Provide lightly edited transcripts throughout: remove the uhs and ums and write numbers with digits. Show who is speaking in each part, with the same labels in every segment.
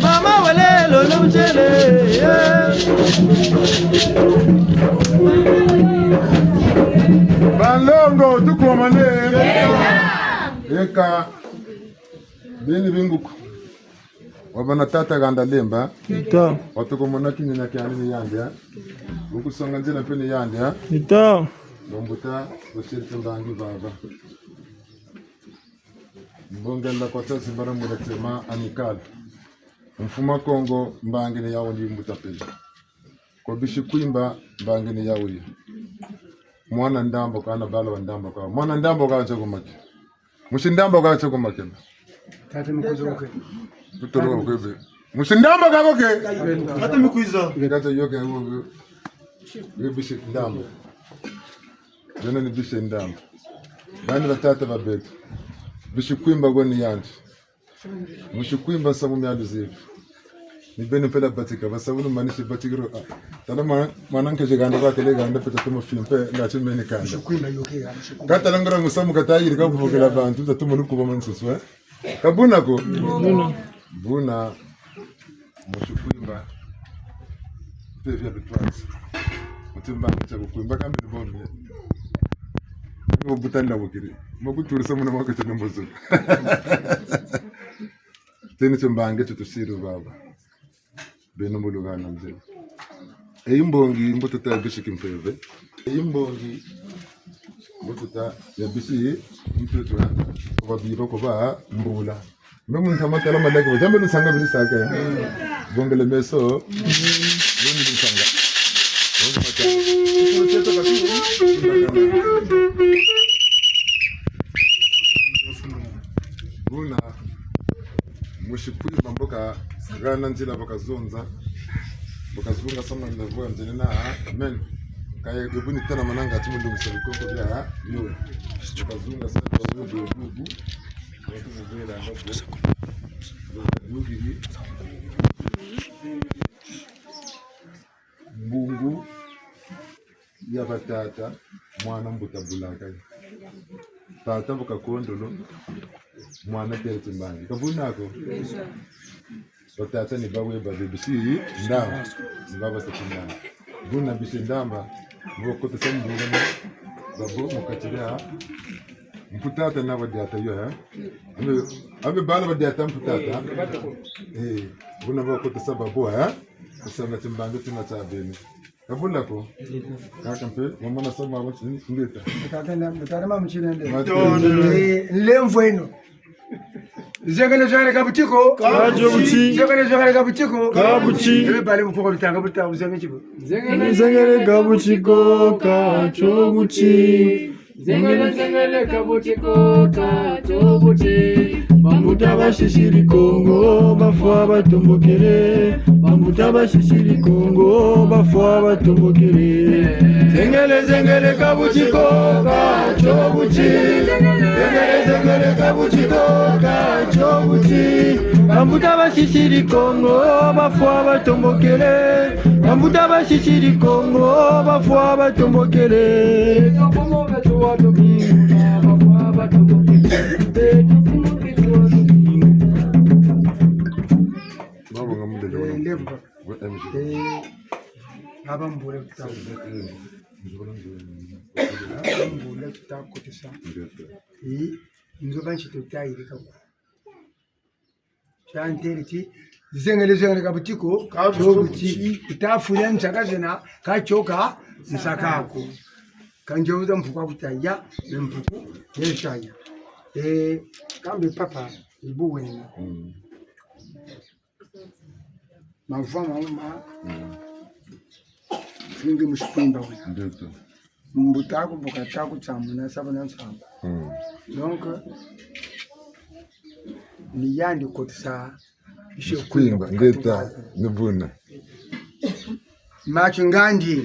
Speaker 1: Mama walelo lo mchele Balongo tukomane Eka Bini binguku Wabana tata ganda lemba Ito Watukomana kinyanya kianini yandia Ukusonga njena peni yandia Ito Lombuta Ushiriti mbangi baba Mbongela kwa tasi mbara mwelekema amikali Mfuma Kongo mbangine yawo ndi mbutapeli Kwa bishi kuimba mbangine yawo yi Mwana ndambo kana bala wa ndambo kwa Mwana ndambo kwa choko maki Mushi ndambo kwa choko maki
Speaker 2: Tate mkuzo wake
Speaker 1: Tutoro wake Mushi ndambo kwa wake
Speaker 2: Tate mkuzo
Speaker 1: Kata yoke wake bishi ndambo Jona ni bishi ndambo Bani watata wabetu Bishi kuimba gwani yanti Mushukuimba sabu miadu zifu Nibeni pela batika Basabu manishi batikiro Tala mananke jiganda kwa tele ganda Peta tumo filmpe Lachi meni kanda
Speaker 2: Mushukuimba yoke
Speaker 1: Kata langora musamu katayi Lika kufukila bantu Tuta tumo nukuba mansuswe Kabuna ko Buna Mushukuimba Tevya bitwansi Mutimba mcha kukuimba Kambi nubombe Mbutani la wakiri Mwakuturi samu na mwaka chanumbozu Teni chumbange tutusiru baba Beno mulugana mzee Eyimbongi mbututa yabishiki mpeve Eyimbongi mbututa yabishiki mtutua Kwa biba kwa mbula Mbemu ntamata la malaki Wajambe lusanga bili saka Bongele meso Bongele lusanga Buna Mushikuimba mboka Gana njila bakazonza Bakazunga sama mnevoya mjenena Amen Kaya yubuni tena mananga Atimundu msabikoko vya Yo Bakazunga sana kwa ubu ubu Mungu ya batata Mwana mbuta bulaka Tata buka kondolo Mwana tere timbangi Kabunako Batata ni bawe babibisi Ndamba Nibaba sa timbangi Buna bisi ndamba Mwokote sa mbulana Babo mukachilea Mputata na wadiata yo Abe bala wadiata mputata Buna mwokote sa babo Kusama timbangi tunachabini Kabunako Kakampe Mamana sa mwa ngeta
Speaker 2: Mtatama mchinende Nlemvo ino Zegane zogane kabutiko Kabuchi Zegane zogane kabutiko Kabuchi Ebe bale mfuko bitanga butabu zemechiko
Speaker 3: Zegane kabutiko Kachobuchi
Speaker 4: Zengele kabutiko Kachobuchi
Speaker 3: Bambuta bashishiri Kongo bafwa batumbukire Bambuta bashishiri Kongo bafwa batumbukire Zengele kabutiko Kachobuchi Zengele kabutiko Kachobuchi Bambuta bashishiri Kongo bafwa batumbukire Bambuta bashishiri Kongo bafwa batumbukire
Speaker 2: Abambule kutakutisa nzoba nchitotayirika chanteriti zengele kabutiko kabuchi utafuya nchakazena kachoka msakako kanjeuza mpuku akutaya nempuku yeshaya kambe papa ibuwe mavama fingi mushipimba we
Speaker 1: ndio
Speaker 2: mbutaku bukataku tsamuna sabana tsamba donc ni yandi kotsa
Speaker 1: kwimba ngeta nibuna
Speaker 2: machingandi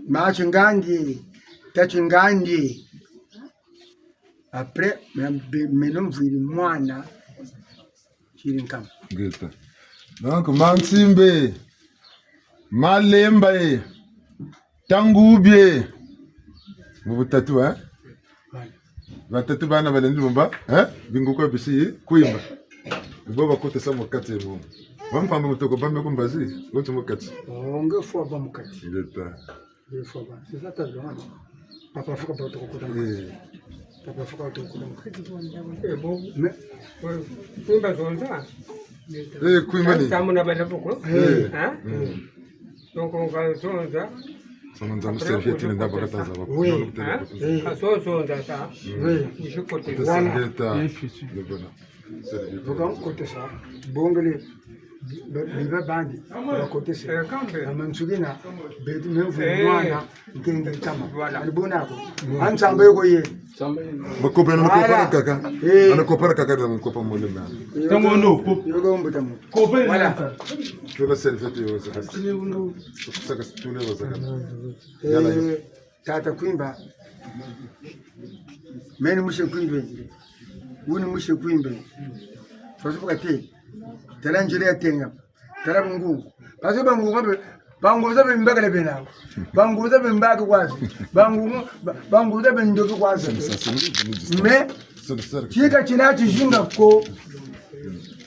Speaker 2: machingandi tachingandi après menom vili mwana chirinkam
Speaker 1: ngeta donc Mansimbe Malemba Tangubye mubutatu batatu bana balendi mumba binguko bisi kwimba bo bakote sa mukati mu bampamba mutoko bambe kumbazi wote mukati
Speaker 2: onge fo ba mukati
Speaker 1: ngeta
Speaker 2: fo ba c'est ça ta demande papa fuka ba to kuta papa fuka to kuta bon mais kwimba zonza
Speaker 1: kwimba ni
Speaker 4: tamuna bala fuko donc on va zonza
Speaker 1: Sonza serviette ni ndaba kataza bako.
Speaker 2: Oui.
Speaker 4: Zonza ça.
Speaker 2: Oui.
Speaker 4: Je côté
Speaker 2: Voilà.
Speaker 1: Le bon.
Speaker 2: Vokam côté ça. Bongole biba bandi kwa côté ça.
Speaker 4: Kambe.
Speaker 2: Amansugina betu mevu mwana ngengi kama.
Speaker 4: Voilà.
Speaker 2: Alibonako. Ansamba yuko ye.
Speaker 1: Bakopa na kopara kaka. Ana kopara kaka na kopa molema.
Speaker 2: Tango no. Yoga umbuta mu. Voilà.
Speaker 1: Tola serviette yo saka. Saka tule yo saka.
Speaker 2: Tata kwimba. Meni mushe kwimbe. Wuni mushe kwimbe. Fasu pakati. Tala njere ya tenga. Tala bungu. Paso bangu kabe. Bangu zabe mbaka bena. Bangu zabe mbaka kwazi. Bangu zabe ndoki kwazi. Me chika chinachi jinga ko.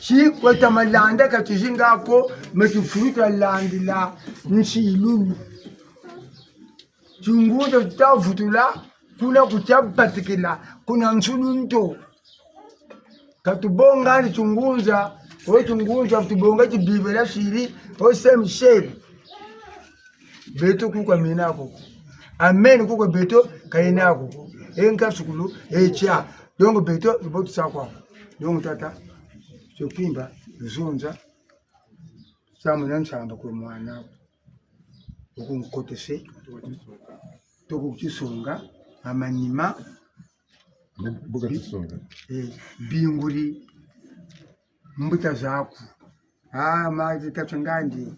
Speaker 2: Chi kweta malanda kachijinga ko mekifuta landila nchi ilulu. Chunguza tutavutula kuna kuchapatikila kuna nsulunto. Katubonga ni chunguza o chunguza tubonga chibibela shiri o same shape. Beto kuko minako. Amen kuko beto kainako. Enka sukulu echa. Donc beto ibotu sakwa. Donc tata Chopimba zonza samuna nsamba kwa mwana ukunkotese tokuchisonga amanima
Speaker 1: Buga tisonga.
Speaker 2: binguri mbuta zaku maji tachungandi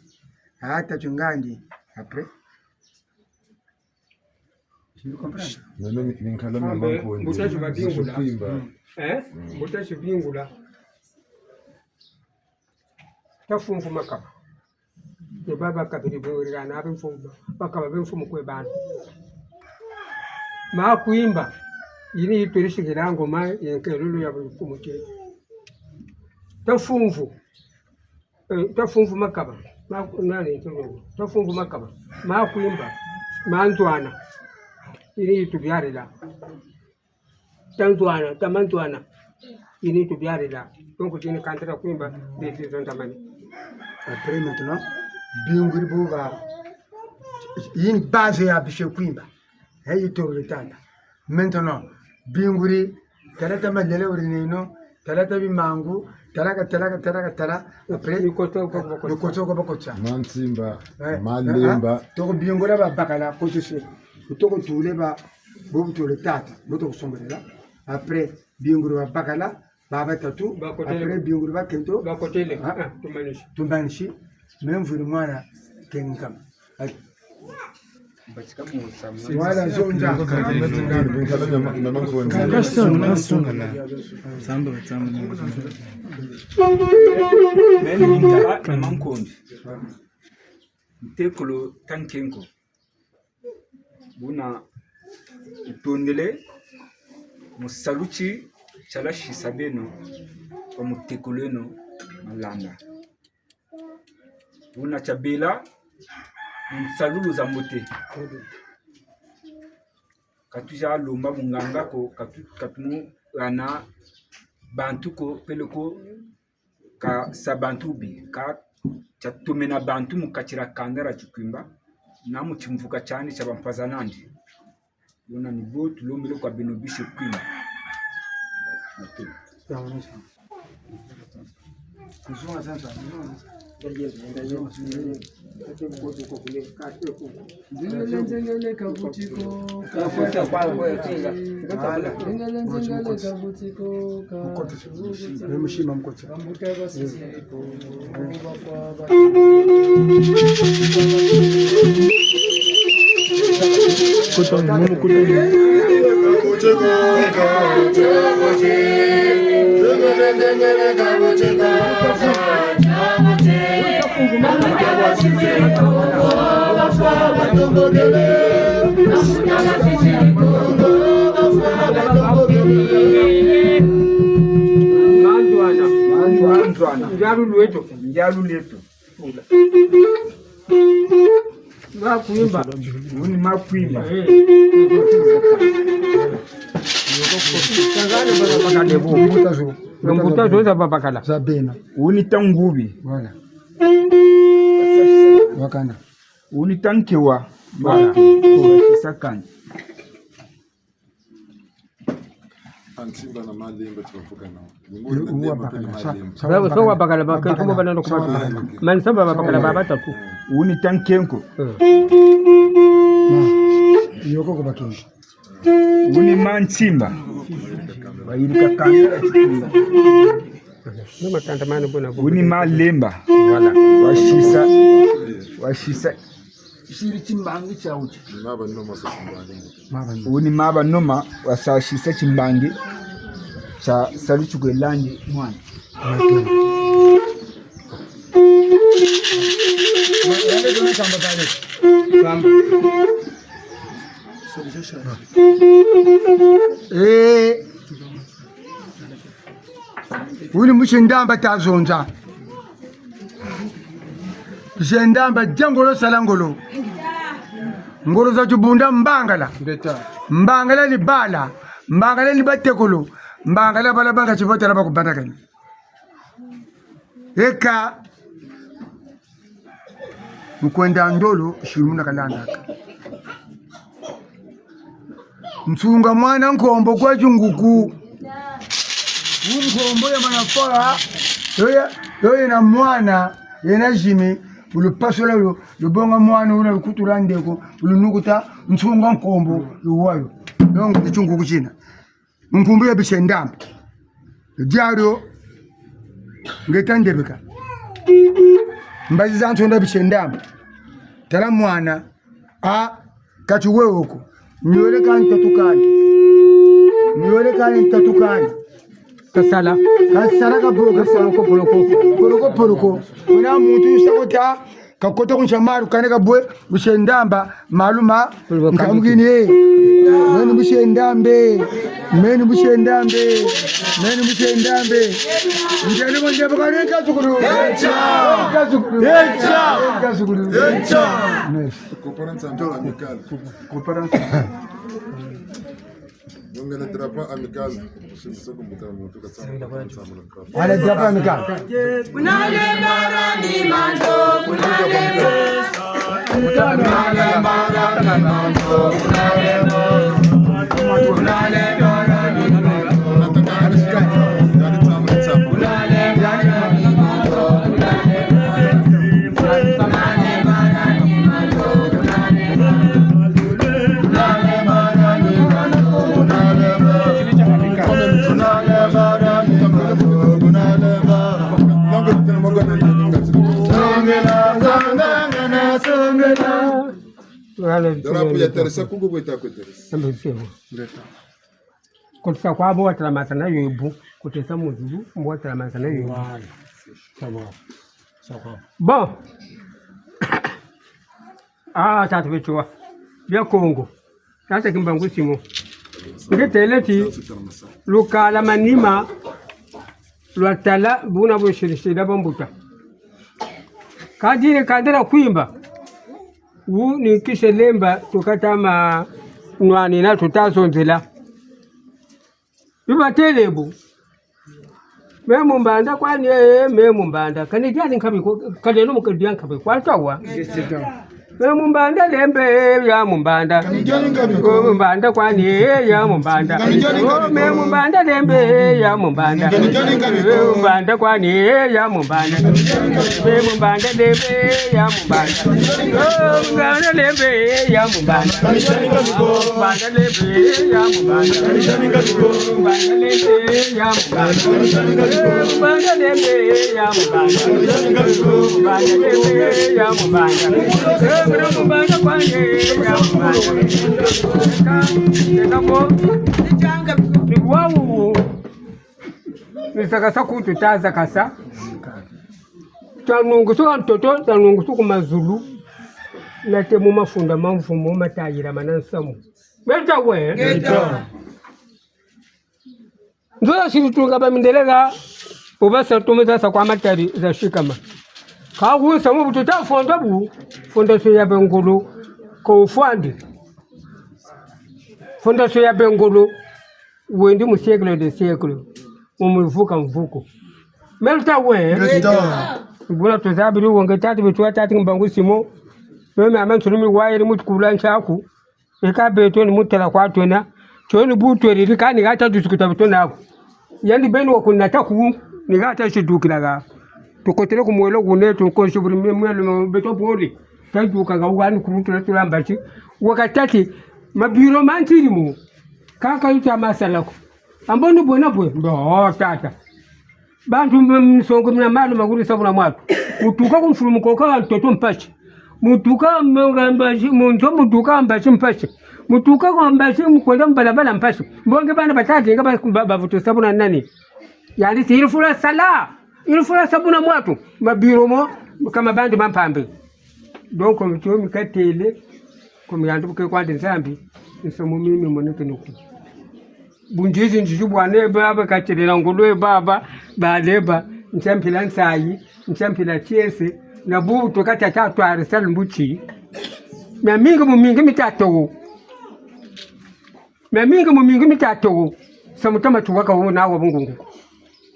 Speaker 2: tachungandi après je comprends
Speaker 1: Neno ninkala na manko ndi.
Speaker 4: Mutachi babingula.
Speaker 1: Kwimba.
Speaker 4: Mutachi bingula. Tafunfu makaba. Ye baba kabiri bwira na abimfu bakaba bimfu mukwe bana. Ma kuimba yini iturishikira ngoma yenkelulu ya bimfu muke. Tafunfu makaba. Ma nani tulu. Tafunfu makaba. Ma kuimba. Ma nzwana. Yini itubyarira. Tanzwana, tamanzwana. Yini itubyarira. Donc tini kantara kuimba de zontamani.
Speaker 2: Après maintenant, binguri buba une base ya bishe kwimba. Hey to retanda. Maintenant, binguri talata malele urineno, talata bimangu, talaka. Après
Speaker 4: Nikoto
Speaker 2: ko bakocha.
Speaker 1: Mansimba Malemba
Speaker 2: To bingura ba bakala kotuse. To tule ba bobu tule tata, boto kusomberela. Après binguru ba bakala baba tatu. Après binguru ba kento.
Speaker 4: bakotele tumanishi.
Speaker 2: Tumbanishi même vuri mwana kenkam wala zonja
Speaker 1: ninkala na manko ndi.
Speaker 5: Meni mintala na mankondi. Mtekolo tankenko. Buna utondele musaluchi chala shisabeno kwa mutekoleno malanda. Buna chabela msalulu za mbote. Katuja lomba munganga ko katumu rana bantu ko peleko ka sabantubi ka chatumena bantu mukachira kandara chukwimba na muchimvuka cyane cyabampaza nandi Yona ni bo tulombele kwa bino bisho kwima.
Speaker 2: Kuzunga sasa. Nzengele kabutiko.
Speaker 4: Kafuata kwa kinga.
Speaker 2: Nzengele kabutiko. Mshima mkocha.
Speaker 5: Njalu letu.
Speaker 4: Makuimba.
Speaker 5: Uni makuimba.
Speaker 4: Mbuta zoza babakala.
Speaker 2: Zabena.
Speaker 5: Uni tangubi.
Speaker 2: Wala. Wakana.
Speaker 5: Uni tankewa. Wala. Sakani.
Speaker 1: Ansimba na malimba tunavuka nao.
Speaker 4: Sababu so babakala bakenko bana ndokubata. Man samba babakala babata tu.
Speaker 5: Uni tankenko.
Speaker 2: Yoko kubakinga.
Speaker 5: Uni manchimba. Bayirika kanza chikunga.
Speaker 4: Noma tantamana bona.
Speaker 5: Uni malemba.
Speaker 4: Wala.
Speaker 5: Washisa. Shiri chimbangi chauchi.
Speaker 1: Maba noma sasimbani.
Speaker 5: Uni maba noma wasashisa chimbangi cha salichukwe landi mwana.
Speaker 2: Uni mshindamba tazonza. Mshindamba jangolo salangolo. Ngoro za chubunda mbangala. Mbangala ni bala. Mbangala ni batekolo. Mbangala bala banga chivota laba kubanda kani. Eka mkwenda ndolo shimuna kalanda. Mtunga mwana nkombo kwa junguku. Nkombo ya manafora. Yoye na mwana yena jimi. Ulupasola lubonga mwana una lukutura ndeko ulunukuta mtunga nkombo luwayo. Yongo kichunguku china. Nkumbu ya bishendamba. Diario ngetandebeka. Mbazi za ntonda bishendamba. Tala mwana kachuwe huko. Niwele kani tatukani.
Speaker 4: Kasala.
Speaker 2: Kasala kaboga poloko. Kuna muntu yusakota kakota kunchamaru kane kabwe bishendamba maluma nkamugini meni bishendambe njali mwende bakane kazukuru
Speaker 1: Comparanza donc le drapeau amical, je me suis combattu en tout cas.
Speaker 2: Allez, drapeau amical.
Speaker 4: Kutisa kwa abo watala masana yobu kutisa muzulu mbo watala masana yobu. Bon. Tatu bichwa bya Kongo. Sasa kimbangu simo. Ngeteleti lukala manima lwatala buna boshirishira bambuta. Kadire kadira kuimba. Wu ni kishelemba tukatama nwani na tutazonzela. Biba telebu. Memu mbanda kwani memu mbanda. Kanijani nkabi kadeno mukadiyan kabi kwaltawa. Mumbanda lembe ya mumbanda mumbanda kwani ya mumbanda mumbanda lembe ya mumbanda mumbanda kwani ya mumbanda mumbanda lembe ya mumbanda mumbanda lembe ya mumbanda mumbanda lembe ya mumbanda mumbanda lembe ya mumbanda mumbanda lembe ya mumbanda mumbanda lembe ya mumbanda mumbanda kwani ya mumbanda niwawu nisakasa kutu taza kasa tanungu suka mtoto tanungu suku mazulu nate mu mafunda mamfumo matayira manansamu beta we nzo sirutunga bamindelega ubasa tumeza sa kwa matari za shikama kawu samu bututa fonda bu fondation ya Bengulu ko fwandi fondation ya Bengulu wendi mu siècle de siècle umuvuka mvuko melta we bula tuzabiri wonge tatu bitwa tatu mbangu simo meme amantulumi wayiri mutukula nchaku eka beto ni mutela kwatona choni butwe rikani gata dusukuta bitona ako yandi beno kunata ku ni gata shidukiraga tukotele kumwelo kunetu konshuburi mwelo beto pori tajuka ga ugani kurutula tulambachi wakatati mabiro mantirimu kaka yuta masalako amboni bona bwe ndo tata bantu msongo mna malu maguri sabuna mwatu utuka kumfurumuko kwa mtoto mpachi mutuka mgambashi munzo mutuka mbashi mpachi mutuka kwa mbashi mkwenda mbalabala mpachi mbonge bana batati ngaba bavuto sabuna nani yali ilfula sala ilfula sabuna mwatu mabiro mo kama bandi mampambe donc mtu mikatele comme yandu ke kwande nsambi nsomo mimi moneke nuku bunjizi njijubwane baba kacherera ngolwe baba baleba nchampila nsayi nchampila chiese na bubu tokata tatu arisal mbuchi myaminga muminga mitatu samutama tuwaka wo nawo bungungu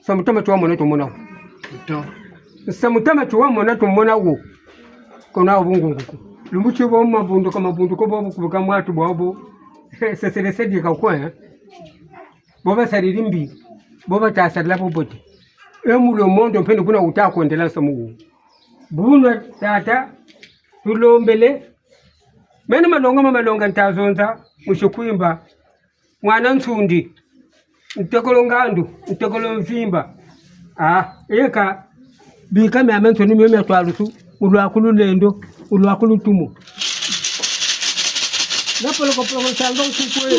Speaker 4: samutama tuwa moneto monawo samutama tuwa moneto monawo kona bungungu lumbuchi bo mabundu kama bundu ko bo kubuka mwatu bobo seselesedi ka kwa boba saririmbi boba tasarla bobote emulo mondo mpendo kuna utakwendela somu buno tata tulombele mena malonga ntazonza mushukwimba mwana nsundi ntekolo ngandu ntekolo mvimba eka bika me amento ni meme twalusu ulwakulu lendo ulwakulu tumo napolo ko promosango kukwe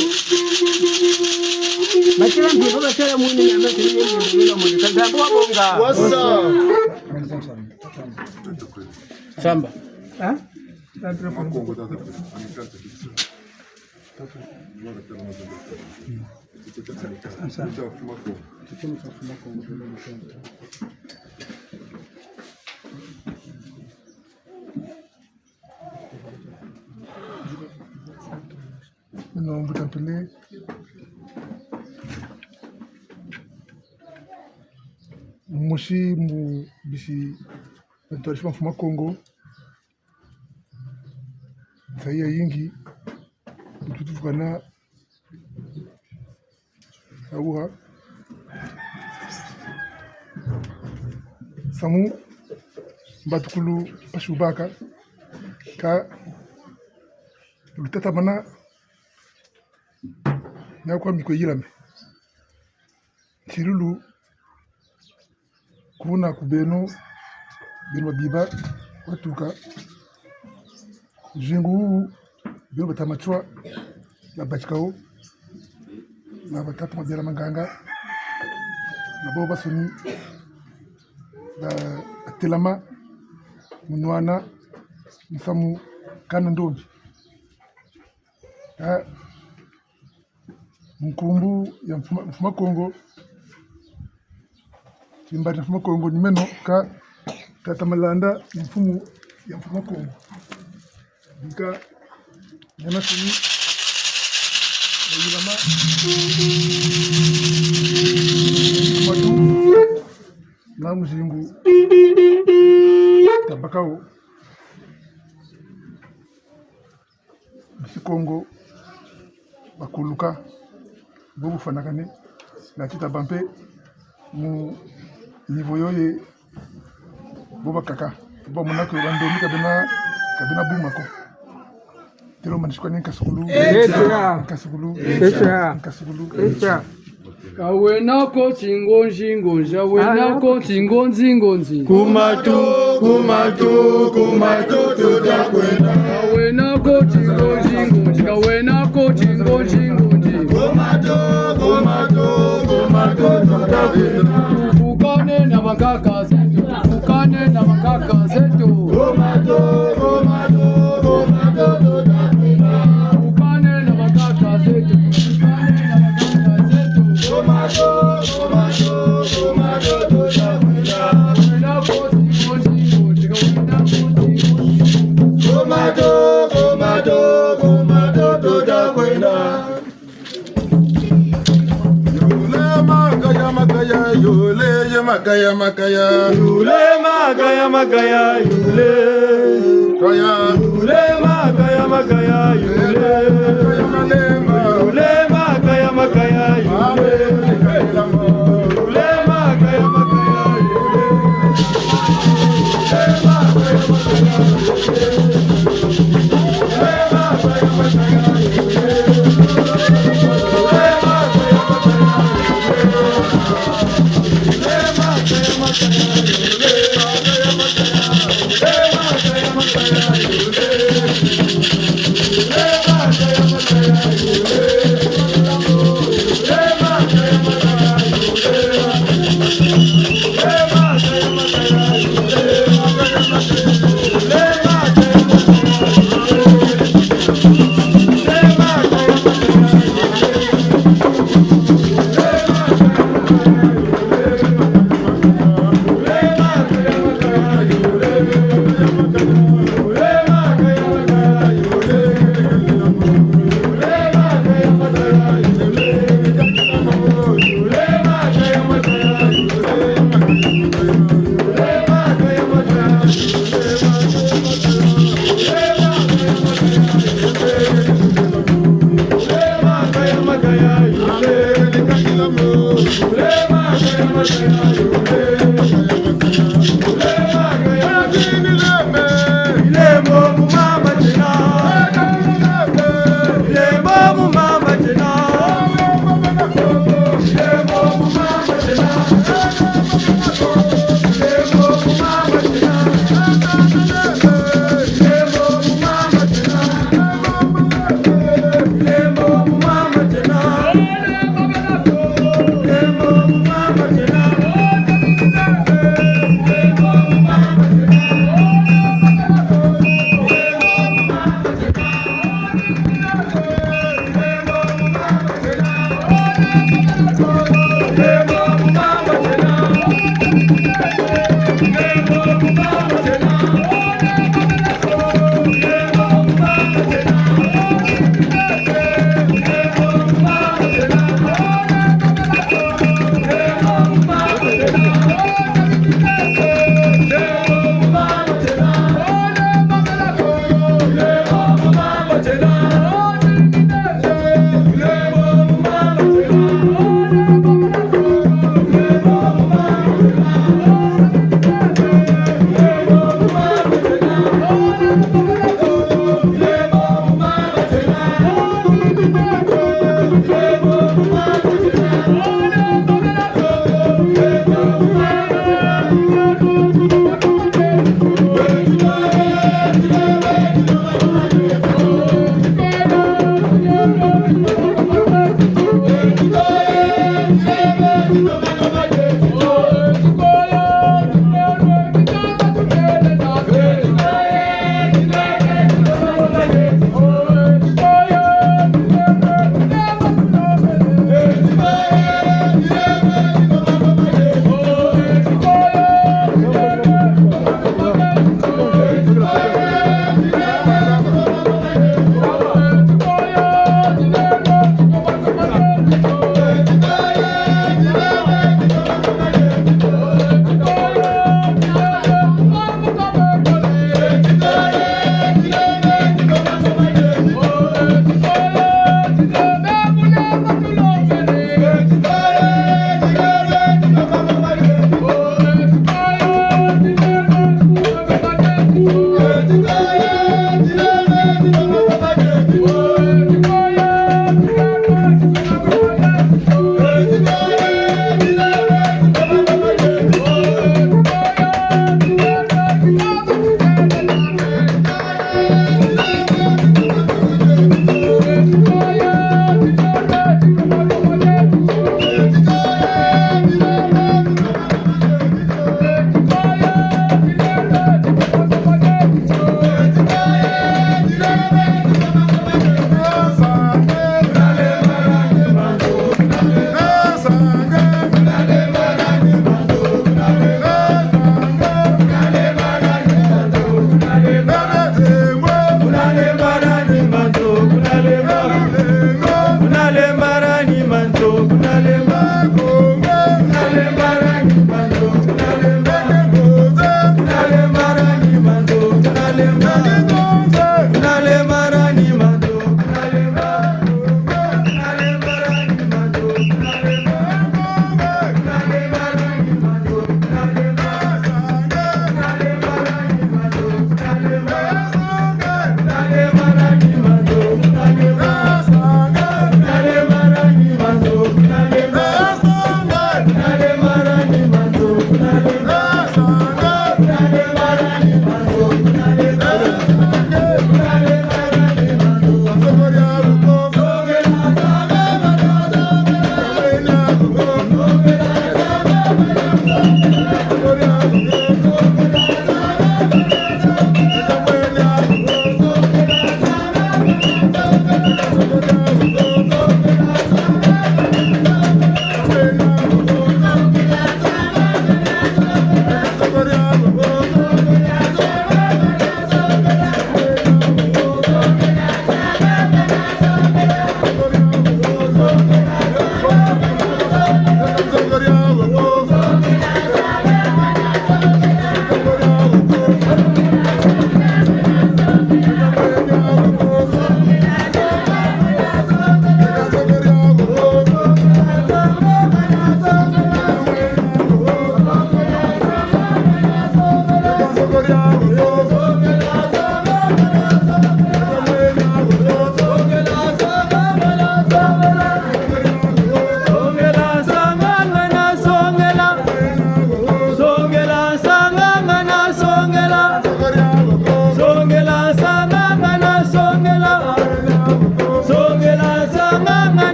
Speaker 4: bakira mbigo batera mwini me amento ni meme mwini kazambo wabonga
Speaker 3: wasa samba
Speaker 2: non butampele mushi mu bisi ntorishwa mfuma Kongo saya yingi tutuvugana sauha samu batukulu pashubaka ka lutata mana nakwa mikoyilame chirulu kuna kubeno beno biba watuka jingu beno batamachwa na bachikao na batatu mabira manganga na bo basuni da atelama munwana msamu kana ndombi mkumbu ya mfuma Kongo kimbari mfuma Kongo nimeno ka katamalanda mfumu ya mfuma Kongo nika nyana sini yilama madu na mzingu tabakao
Speaker 6: Congo bakuluka bobu fanakane na kita bampe mu niveau yoye boba kaka bo monako bandomi kabina bumako tero manishkwa ni kasukulu
Speaker 3: Kawenako chingonji ngonja wenako chingonzi ngonzi
Speaker 7: kumatu tutakwenda
Speaker 3: kawenako chingonji ngonji kawenako chingonji ngonji
Speaker 7: kumatu tutakwenda
Speaker 3: tufukane na makaka zetu tufukane na makaka zetu
Speaker 7: kumatu tutakwenda
Speaker 3: tufukane na makaka zetu tufukane na makaka zetu
Speaker 1: Makaya makaya
Speaker 7: yule makaya makaya yule
Speaker 1: kaya
Speaker 7: yule makaya makaya yule yule makaya makaya yule yule makaya makaya
Speaker 3: Mama,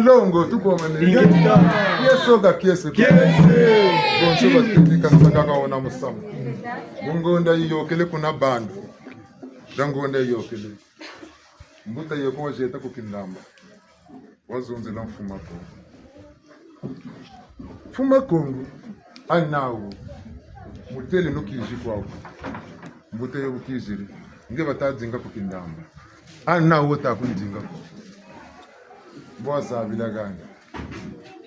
Speaker 1: Balongo tukomane. Yeso ga kiese. Bonso batika saka ona musam. Mungonda yokele kuna bandu. Dangonda yokele. Mbuta yoko jeta kukindamba. Wazonze na mfuma Kongo. Mfuma Kongo anawo. Mutele no kiji kwako. Mbuta yo kiziri. Nge batadzinga kukindamba. Anawo ta kundinga. Boza bilaganga.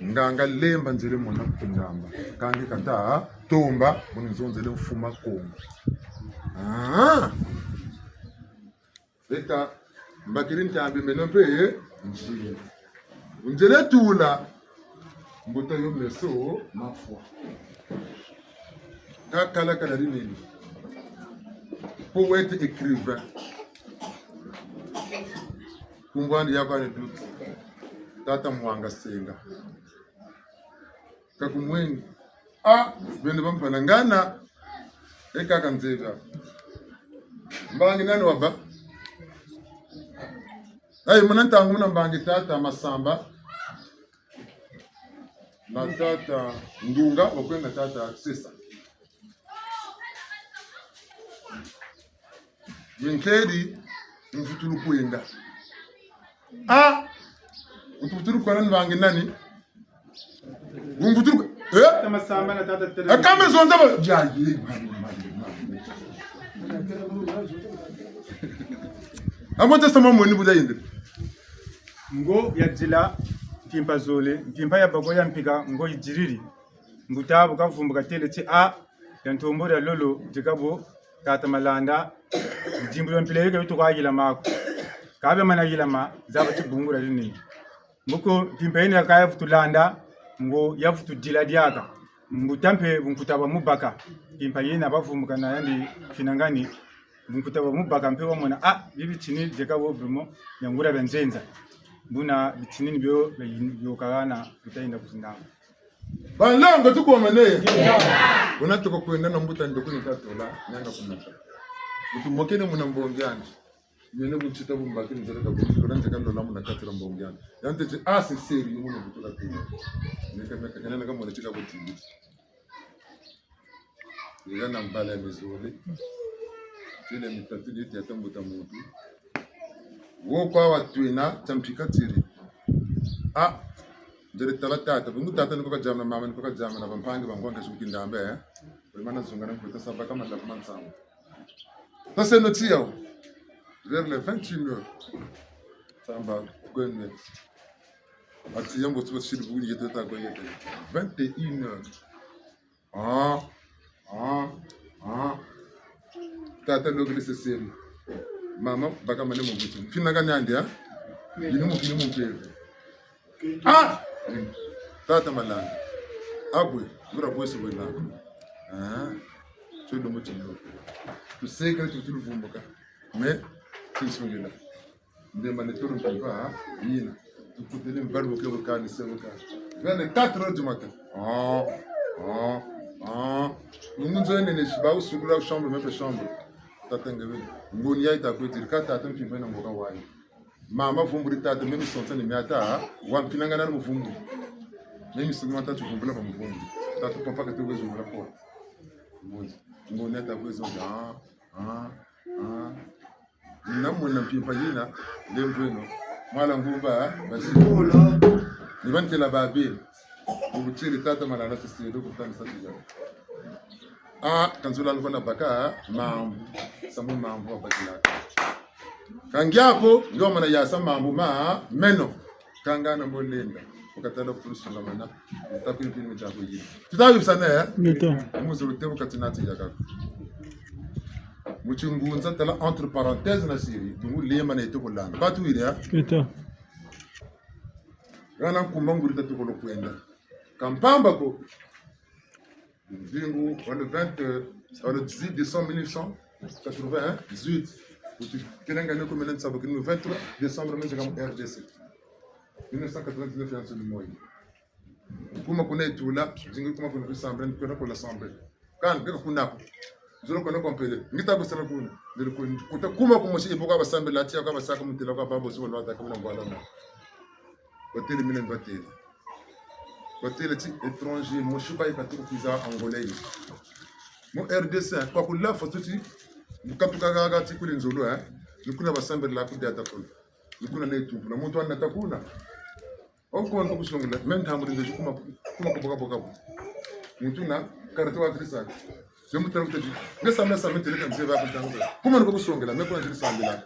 Speaker 1: Nganga lemba nzile mona kukindamba. Kangi kata tomba munizonzele mfuma Kongo. Leta mbakiri ntambi menompe njili. Unjele tula mbuta yo meso mafwa. Kala kala rinini. Poète écrivain. Kumbwani yakwane dutu. Tata mwanga senga. Kakumwengi. Bende bampanangana. Eka kanzega. Mbangi nani waba? Mwananta nguna mbangi tata Masamba. Na tata Ndunga wakwenga tata Sesa. Winkedi mfuturu kuenda. Mfuturu kwa mbangi nani? Mfuturu
Speaker 5: Tata Masamba na tata Tere.
Speaker 1: Akame zonza ba jaji. Amote sama mwini buda yende.
Speaker 5: Ngo ya jila mpimpa zole, mpimpa ya bago ya mpika ngo ijiriri. Ngutabu kavumbuka tele chi yantombo ya lolo jikabo tata Malanda. Jimbulo mpile yuka yutu kwa gila mako. Kabe mana gila ma zaba chibungura rini. Muko mpimpa yene kaya futulanda ngo ya futu jila diaka. Mbutampe bunkutaba mubaka. Mpimpa yene abavumbuka na yandi finangani. Bunkutaba mubaka mpewa mwana bibi chini jikabo vrimo nyangura benzenza. Buna bitini nibyo yokagana bitainda kuzindana.
Speaker 1: Balongo tukomane. Unataka kuenda na mbuta ndokuni tatola nyanga kumata. Utumokene muna mbongyani. Nyene buchita bumbaki nzaleka buchita nzeka ndola muna katira mbongyani. Yanteje seri muna butola tino. Nikameka kana kama mwana chika butimbi. Yana mbala mizole. Tile mitatu ya tambuta mutu. Wokwa watwina tampikatiri. Ndere tata bungu tata niko jamna mama niko jamna bampange bangwanga shukindambe bemana zungana kuta saba kama la mansamo. Sasa notiao vers les 21h samba gwenwe ati yambo tuba shiribuli yetata goyete 21h tata logrise seri mama baka mane mo butu finaga nyandi yinu mo kinu mo keve Tata Malanda. Abwe, ngura bwese wena. Chodo mochino. Tu sais que tu le vumboka. Mais tu songela. Ndema ne toro mpa yina. Tu potele mbarbo ke lokani seloka. Vers les 4h du matin. Nous nzone ne shiba usugula chambre même chambre. Tata ngebe. Ngoni ya itakwetiri kata tata mpimbena mboka wani. Mama vumburi tata mimi sontani miata wampinanga na mvumbu mimi simata tuvumbula kwa mvumbu tata papa ka tuwezo mla kwa mmoja ngone tawezo namuna mpipa yina lemveno mala nguba basi nibantela babe ubuchiri tata malana sisido kutani satija kanzula ngona baka mambu samu mambu abakila Kangiapo ndio maana ya mambo meno kangana mbolenga ukatala kutusunga mana utapili pili mchako yini tutawi sana nito muzuru tebo katinati yakako muchungunza tala entre parenthèses na siri tungu lema na ito kolanga batu ile nito gana kumanguri tatuko kwenda kampamba ko ndingu on le 18 décembre 1918 Kenanga ne comme l'un savait que nous 23 décembre mais comme RDC 1999 ans le mois kuma kuna tula zingi kuma kuna assemblée kuna kwa assemblée kan beka kuna zolo kuna kompele ngita kusema kuna ndilo kuta kuma kumoshi iboka assemblée la tia kwa basaka mtela kwa babo sio lwa kama ngwala na batele mine batele batele ti étranger mo shuka ikatuko kiza angolais mo RDC kwa kula fotuti mukatuka gaga ti kuli nzolo nikuna basambere la kudi atakolo nikuna netu na muntu anatakuna okonto kusongela même tamuri nje kuma kuboka muntu na karatu wa trisa Jemu taruteji ngesa mesa metele kan zeba kutango kuma nko kusongela mekona trisa mbila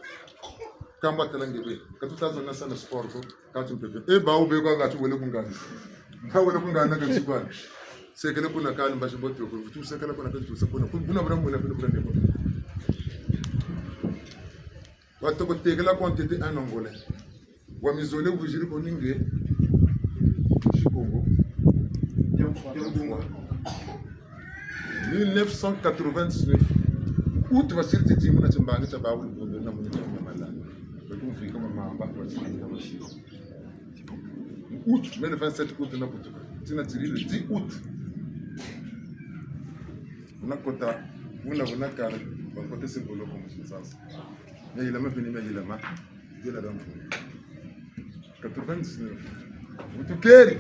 Speaker 1: kamba telangebe katutazo na sana sport katu pepe ba ube kwa ngatu wele kungani wele kungani na kansikwana sekele kuna kali mbashi bote ko tu sekele kuna kantu sakona kuna bra mwela kuna ndebo watu ko tegela kontete en angolais wa mizole vujiri ko ninge Chikongo 1989 août va sirti timu na chambanga cha bawu bondo na munyo na mala batum fika mamba kwa chini na shiro août mais le 27 août na kutuka tina tiri le 10 août na kota una kare ba kote simbolo comme sasa mais il a même venu mais il a ma de la dame 99 utukeri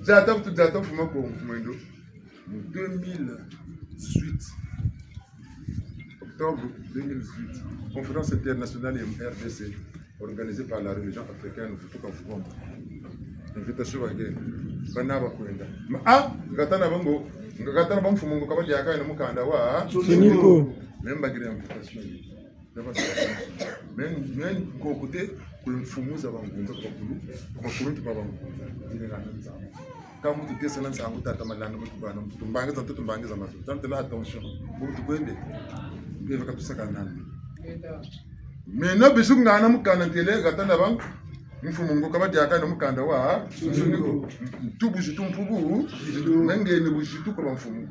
Speaker 1: jata fuma ko mwendo 2018 octobre 2018 conférence internationale RDC organisée par la religion africaine kutoka Vukombo invitation wageni banaba kwenda ngatana bamfumo ngo kabali yakaya mukanda wa
Speaker 6: Siniko
Speaker 1: memba gire invitation men ko kote kumfumuza bangunza kwa kulu tupabangunza zile ngana kama tutesa na sangu tata malana mutubana tumbangiza tutumbangiza maso tantela attention butu kwende ngeve kabisa kanana mena bisu ngana mukana ntele gatana bang mfumo ngo kabadi yakana mukanda wa suniko tubu jitumpubu nangene bujitu kwa mfumo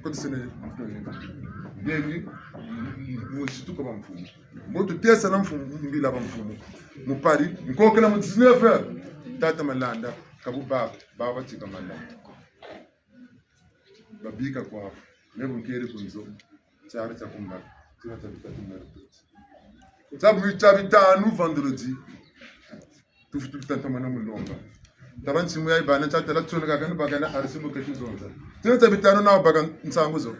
Speaker 1: ko tsene mfumo ngendi bujitu kwa mfumo botu tesa na mfumo mbila ba mfumo mupari nkokela mu 19 tata malanda kabu baba tika malanda babika kwa nebo nkere kunzo chari cha kumba tuna tabita sabu bitanu vendredi tufutu tata mana mulomba taban simu ya ibana cha tala tsona gagana bagana arsimu ketu zonza tuna tabitanu na bagan nsanguzo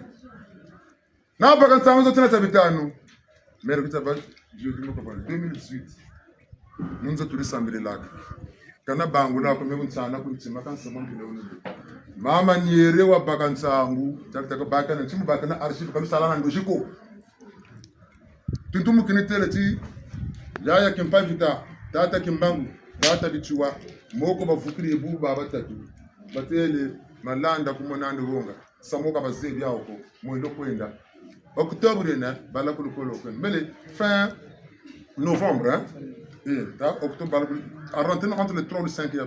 Speaker 1: tuna tabitanu mero kitaba jodi mo kwa 2018 munzo tulisambile laka kana bangu na kumbe kutsana kuntsima kansema ngile mama nyere wa bakansangu takataka bakana tsimu bakana archive kamisala na ndoshiko tuntumu kiniteleti yaya kimpa vita tata kimbangu tata bichua moko bavukiri ebu baba tatu batele malanda kumonande honga samoka bazebi yako mwendo kwenda octobre na bala kulukolo kwenda mele fin novembre octobre à rentrer entre le 3 et le 5 ya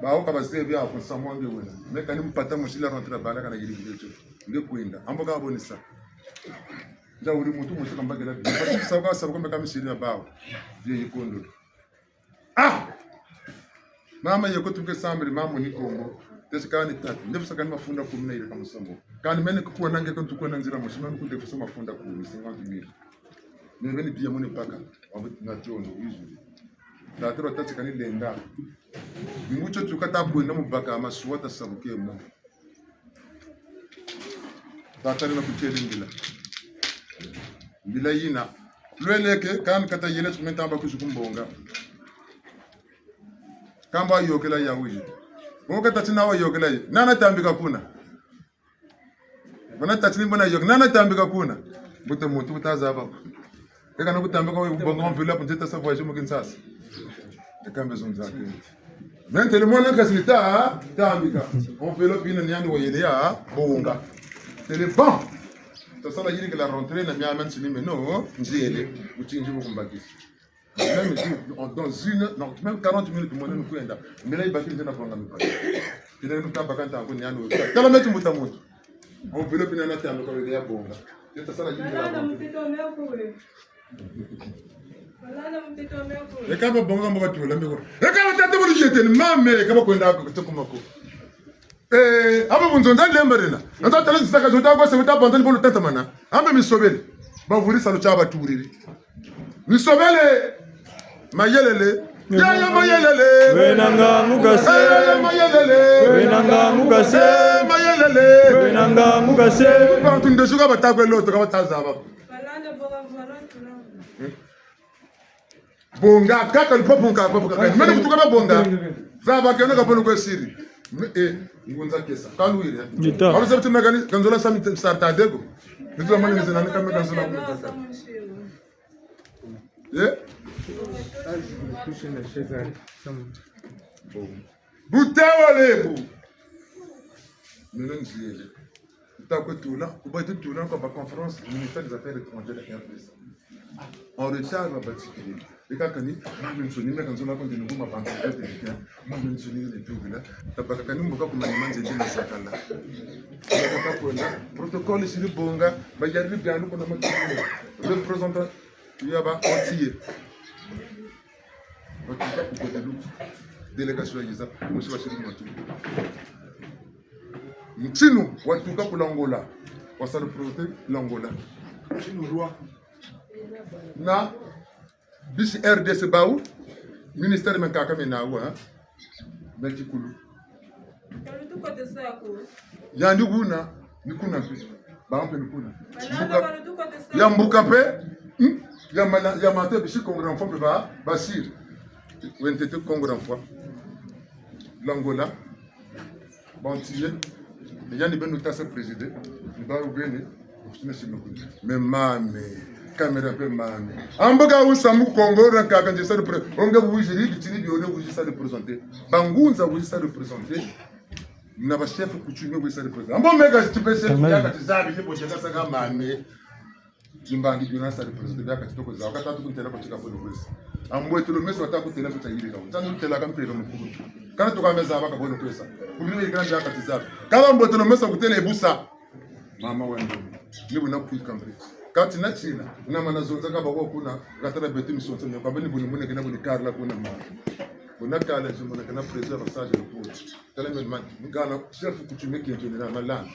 Speaker 1: ba o kabaze bya ko samonge wena meka ni mpata mushila rentrer bala kana yiri bicho nde kwenda amboka bonisa nda uri mutu mutu kambagela bi ba sababu sababu meka mishiri na bawo je yikondo mama yeko tuke sambre mama ni kongo tesikani tatu ndefu sakani mafunda 10 ile kama sambo kandi mene kuwa nange ko tukwa nanzira mushima kunde kusoma mafunda 10 50,000 Neveni pia mune paka na chono uzu. Tatero tati kani lenda. Mucho tukata kwenda mubaka amasuwata sabuke mo. Tatari na kuchele ngila. Ngila yina. Lweleke kan kata yele tumenta ba kusukumbonga. Kamba yokela ya uji. Boka tatina wa yokela yi. Nana tambika kuna. Bana tatini bana yok. Nana tambika kuna. Buta mutu utazaba. Eka na kutambika wa bongo envelope nzeta sa voyage mo kinsasa. Eka maison zake. Mentele mwana kasilita tambika. Envelope ina nyani wa yele ya bonga. Tele bon. Tasala yiri que la rentrée na miamen sinime no nziele utinji bukumbakisi. Même dans même 40 minutes mon nous kwenda. Mbele ibaki nzena bonga mpaka. Tele nukamba kanta ngo nyani. Tala metu mutamutu. Envelope ina na tambika wa ya bonga. Tasala yiri que la rentrée. Ekaba bonga mba tula mbeko. Ekaba tata buli jete mame ekaba kwenda kutokumako. Aba bunzonza lemberena. Nta tala zisaka zota kwa sebeta bandani bolu tata mana. Ambe misobele. Ba vuri salo chaba turiri. Misobele mayelele Yaya mayelele.
Speaker 7: Wenanga mukase.
Speaker 1: Yaya mayelele.
Speaker 7: Wenanga mukase.
Speaker 1: Mayelele.
Speaker 7: Wenanga mukase.
Speaker 1: Bantu ndesuka batakwe loto ka batazaba. Bonga kaka lipo bonga bonga. Mene kutuka ba bonga. Zaba kena ka bonu ko siri. Ngunza kesa. Kaluire.
Speaker 7: Dita.
Speaker 1: Alo sebti megani kanzola sami sarta dego. Ndio mani nzena nika mekanzola mutaka. Butewa lebu. Nous nziele. Tako tuna, kubati tuna kwa conférence du ministère des Affaires étrangères et RDC. En retard va particulier. Les cas kani, même soni mais quand on a continué comme banque de bien, même soni les tout là. Tabaka kani mboka kuma ni manze ndi sakala. Tabaka kona protocole sur bonga, ba yarbi bien ko na makini. Représentant yaba entier. Otaka ko de lu. Délégation yiza, monsieur Washiri Matu. Ntino watuka ku l'Angola. Wasala proté l'Angola. Ntino roi. Na bisi RDC baou ministère men kaka men na wa meti kulu yandi guna ni kuna pe ba mpe ni kuna ya mbuka pe ya mate bisi kongra fo pe ba basir wentete kongra fo l'Angola bantiye yandi benu tasa président ni ba ubeni mais mame caméra pe mame amboka usamu Congo ranka kanje sa repre onga bujiri bitini bione buji sa représenter bangunza buji sa représenter na ba chef coutumier buji sa représenter ambo mega stipese ya katizabi ni boshaka sanga mame kimbangi biona sa représenter ya katitoko za wakati tukuntela kwa chika bolo kwesi ambo etolo meso watakutela pita yiri ka tanu tela kampero mukuru kana tukameza abaka bolo kwesa kubiri grande ya katizabi kama mbo etolo meso kutela ebusa mama wendo ni buna kuikambre kati na china na manazonza ka bako kuna katara beti misonzo ne kabeni buni mune kana buni karla kuna ma kuna kala jumuna kana preserve passage le pour tele men man ngana chef coutumier qui est na malan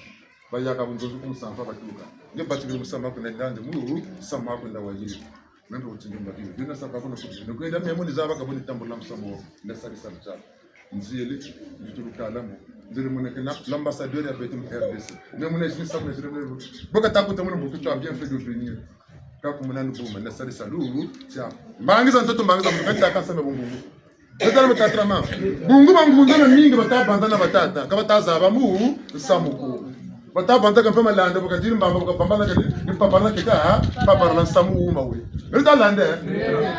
Speaker 1: ba ya ka bunzo ku sanfa ba tuka ne ba tibi musamba kuna ndande mu sama ku nda wajiri même pour tindi mbati dina sa ka kuna ne ko nda memo ni zaba ka buni tambula msamo na sari sarcha nziele nituru kala mo nzele mune kana l'ambassadeur ya beti RDC ne mune ni sa ne boka takuta mune butu tu a bien fait de venir ka kumuna no boma na sari saluru tia mangiza ntoto mangiza mukata ka same bungu Betala batatra ma. Bungu bangunza na mingi batabanda na batata. Ka batazaba mu samuko. Batabanda ka pema landa bakatiri mbamba bakapambana ka ni papana keka papara la samu uma we. Beta landa.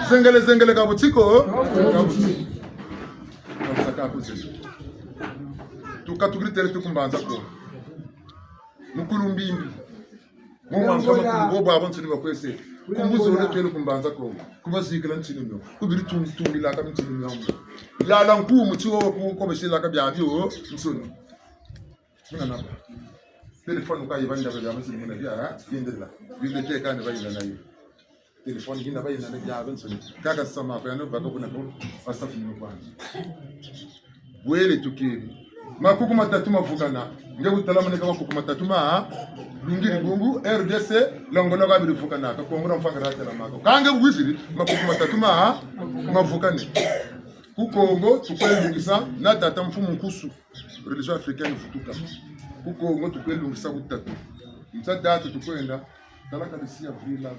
Speaker 1: Zengele ka butiko. Ka butiko. Saka kuzi. Tukatugrite tukumbanza ko. Mukulumbi. Mu mwanka mu babo nsini bakwese. Kumbuzo le twele kumbanza ko kubazikela ntsinyo kubiri tumbi la ka ntsinyo yamu ya la nkumu tsiwo ko besela ka bya bio nsoni mina na telefone ka yibanda ka jamu nsini ya yendela yinde te ka ne bayina na yi telefone gina bayina na ya ben nsoni kaka sama ko yano bako kuna ko asafu ni kwanza wele tukiri makuku matatu mavukana nge utalama ne kama kuku matatu ma lungiri bungu RDC longono ga birifukana ka kongora mfanga ratela mako kange bwiziri makuku matatu ma mavukane ku Kongo tukwelungisa na tata mfumu nkusu religion africaine futuka ku Kongo tukwelungisa kutatu mtadatu tukwenda talaka disi avril la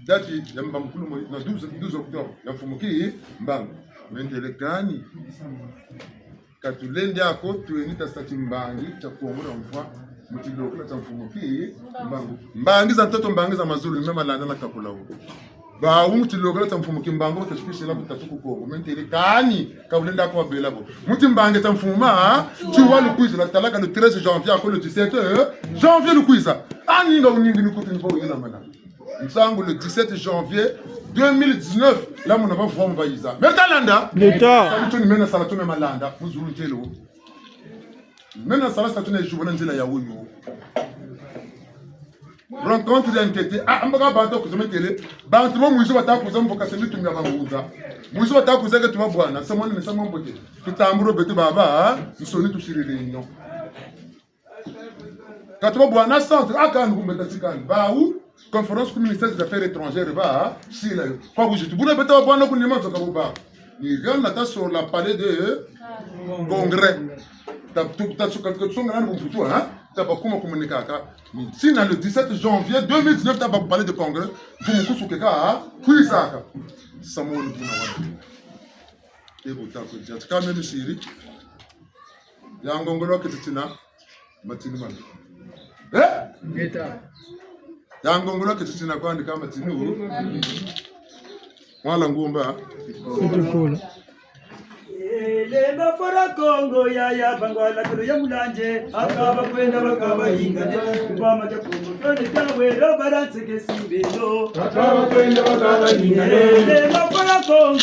Speaker 1: dati ya mbamkulu mo na 12 octobre ya mfumuki mbanga mendele kani katulende ako tueni tasati mbangi cha kuongora mfwa mutilo cha mfumuki mbangu mbangi za mtoto mbangi za mazulu mema landa na kapula huko ba mutilo cha mfumuki mbangu to special la kutatu Kongo mentele kani kaulenda kwa belabo muti mbangi cha mfuma chiwalu kuiza la talaka le 13 janvier ko le 17 janvier le kuiza aninga uningi nikuti mbo yela mana nsangu le 17 janvier 2019 là mon avant forme vaïza mais talanda l'état ça tu mena sala tu mena landa muzulu telo mena sala ça tu ne joue nzela ya wuyo rencontre d'entité ambaga bato ko zometele bantu mo muizo bataka kuzambo kasemi tumya banguza muizo bataka kuzeka tuma bwana samone ne samone bote tutamburo betu baba nsoni tushirire inyo katuma bwana centre akanu kumbeta tikani baou conférence du ministère des Affaires étrangères va si là quoi vous dites vous ne bêtez pas bwana kunima zoka buba ni gana ta sur la palais de congrès ta tsonga na mputu hein ta ba kuma communiquer si na le 17 janvier 2019 ta ba palais de congrès vous kusu keka kuisaka samoni buna wa ebo ta ko jat ka même siri ya ngongolo kititina matini man
Speaker 2: Ngeta.
Speaker 1: ya ngongolo kititina kwa ndika matini wala ngumba
Speaker 7: Lemba fora Kongo ya bangwala kero ya mulanje akaba kwenda bakaba ingane kupama cha Kongo tone tawe ro baranse ke simbelo
Speaker 3: akaba kwenda bakaba ingane
Speaker 7: lemba fora Kongo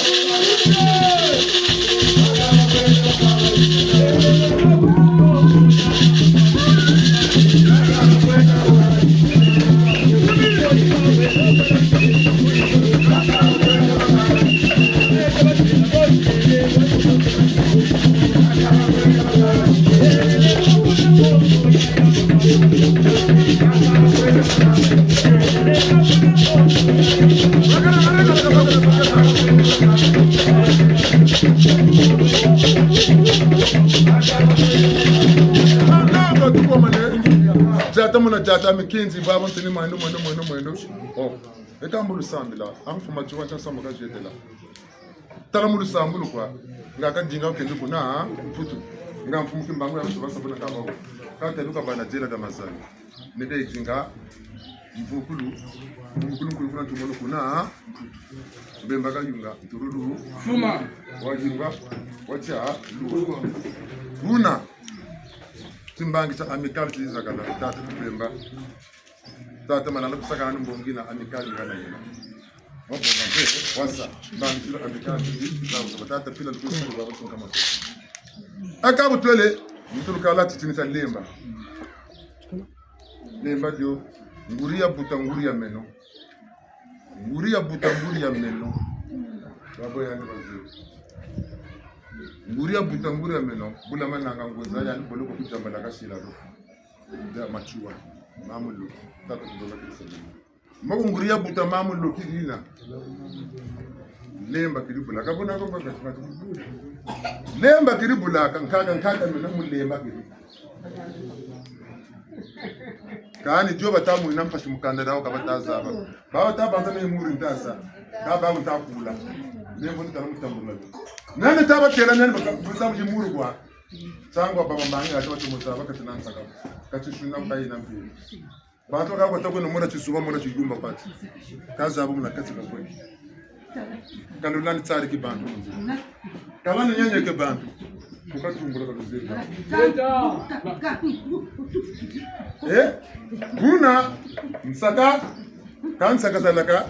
Speaker 1: jata mikinzi baba ntini mwendo oh eta mbulu sambila amfuma chiwa cha samba ka jetela tala mbulu sambulu kwa ngaka dinga ukende kuna mputu nga mfumu kimbangu ya msuba sabuna ka bawo ka teluka bana jela da mazani neka ijinga mvukulu kuna tumolo kuna bemba ka yunga turulu
Speaker 3: fuma
Speaker 1: wajinga wacha luna timbangi cha amical tiza kana tata kubemba tata manala kusaka mbongi na amical ngana yena wapo mbe wasa bangi tira amical tiza tata pila lukusu baba songa kama akabu twele mtulukala titinisa lemba dio nguria buta nguria meno babo yani bazio nguria buta nguria meno bula mananga ngoza yani boloko kujamba la kashila ro da machua mamulu tata ndola kisema mako nguria buta mamulu kidina lemba kiribula kabona ko baba lemba kiribula kankaka meno mulemba kiri kani joba tamu inampashi mukanda dawo kabataza baba tabanza ne muri ndasa baba mutakula nembo ndala mutambula nani taba kera nani bakabuza mjimuru kwa sangwa baba mbangi ati watu mutaba katinansa kaba kachishuna mbayi na mpili bantu kakwa takwe nomora chisuba mora chigumba pati kaza abo munakati kakwe kalulani tsari kibantu kalani nyenye ke bantu ukatumbula kakuzeka kuna msaka kansaka zalaka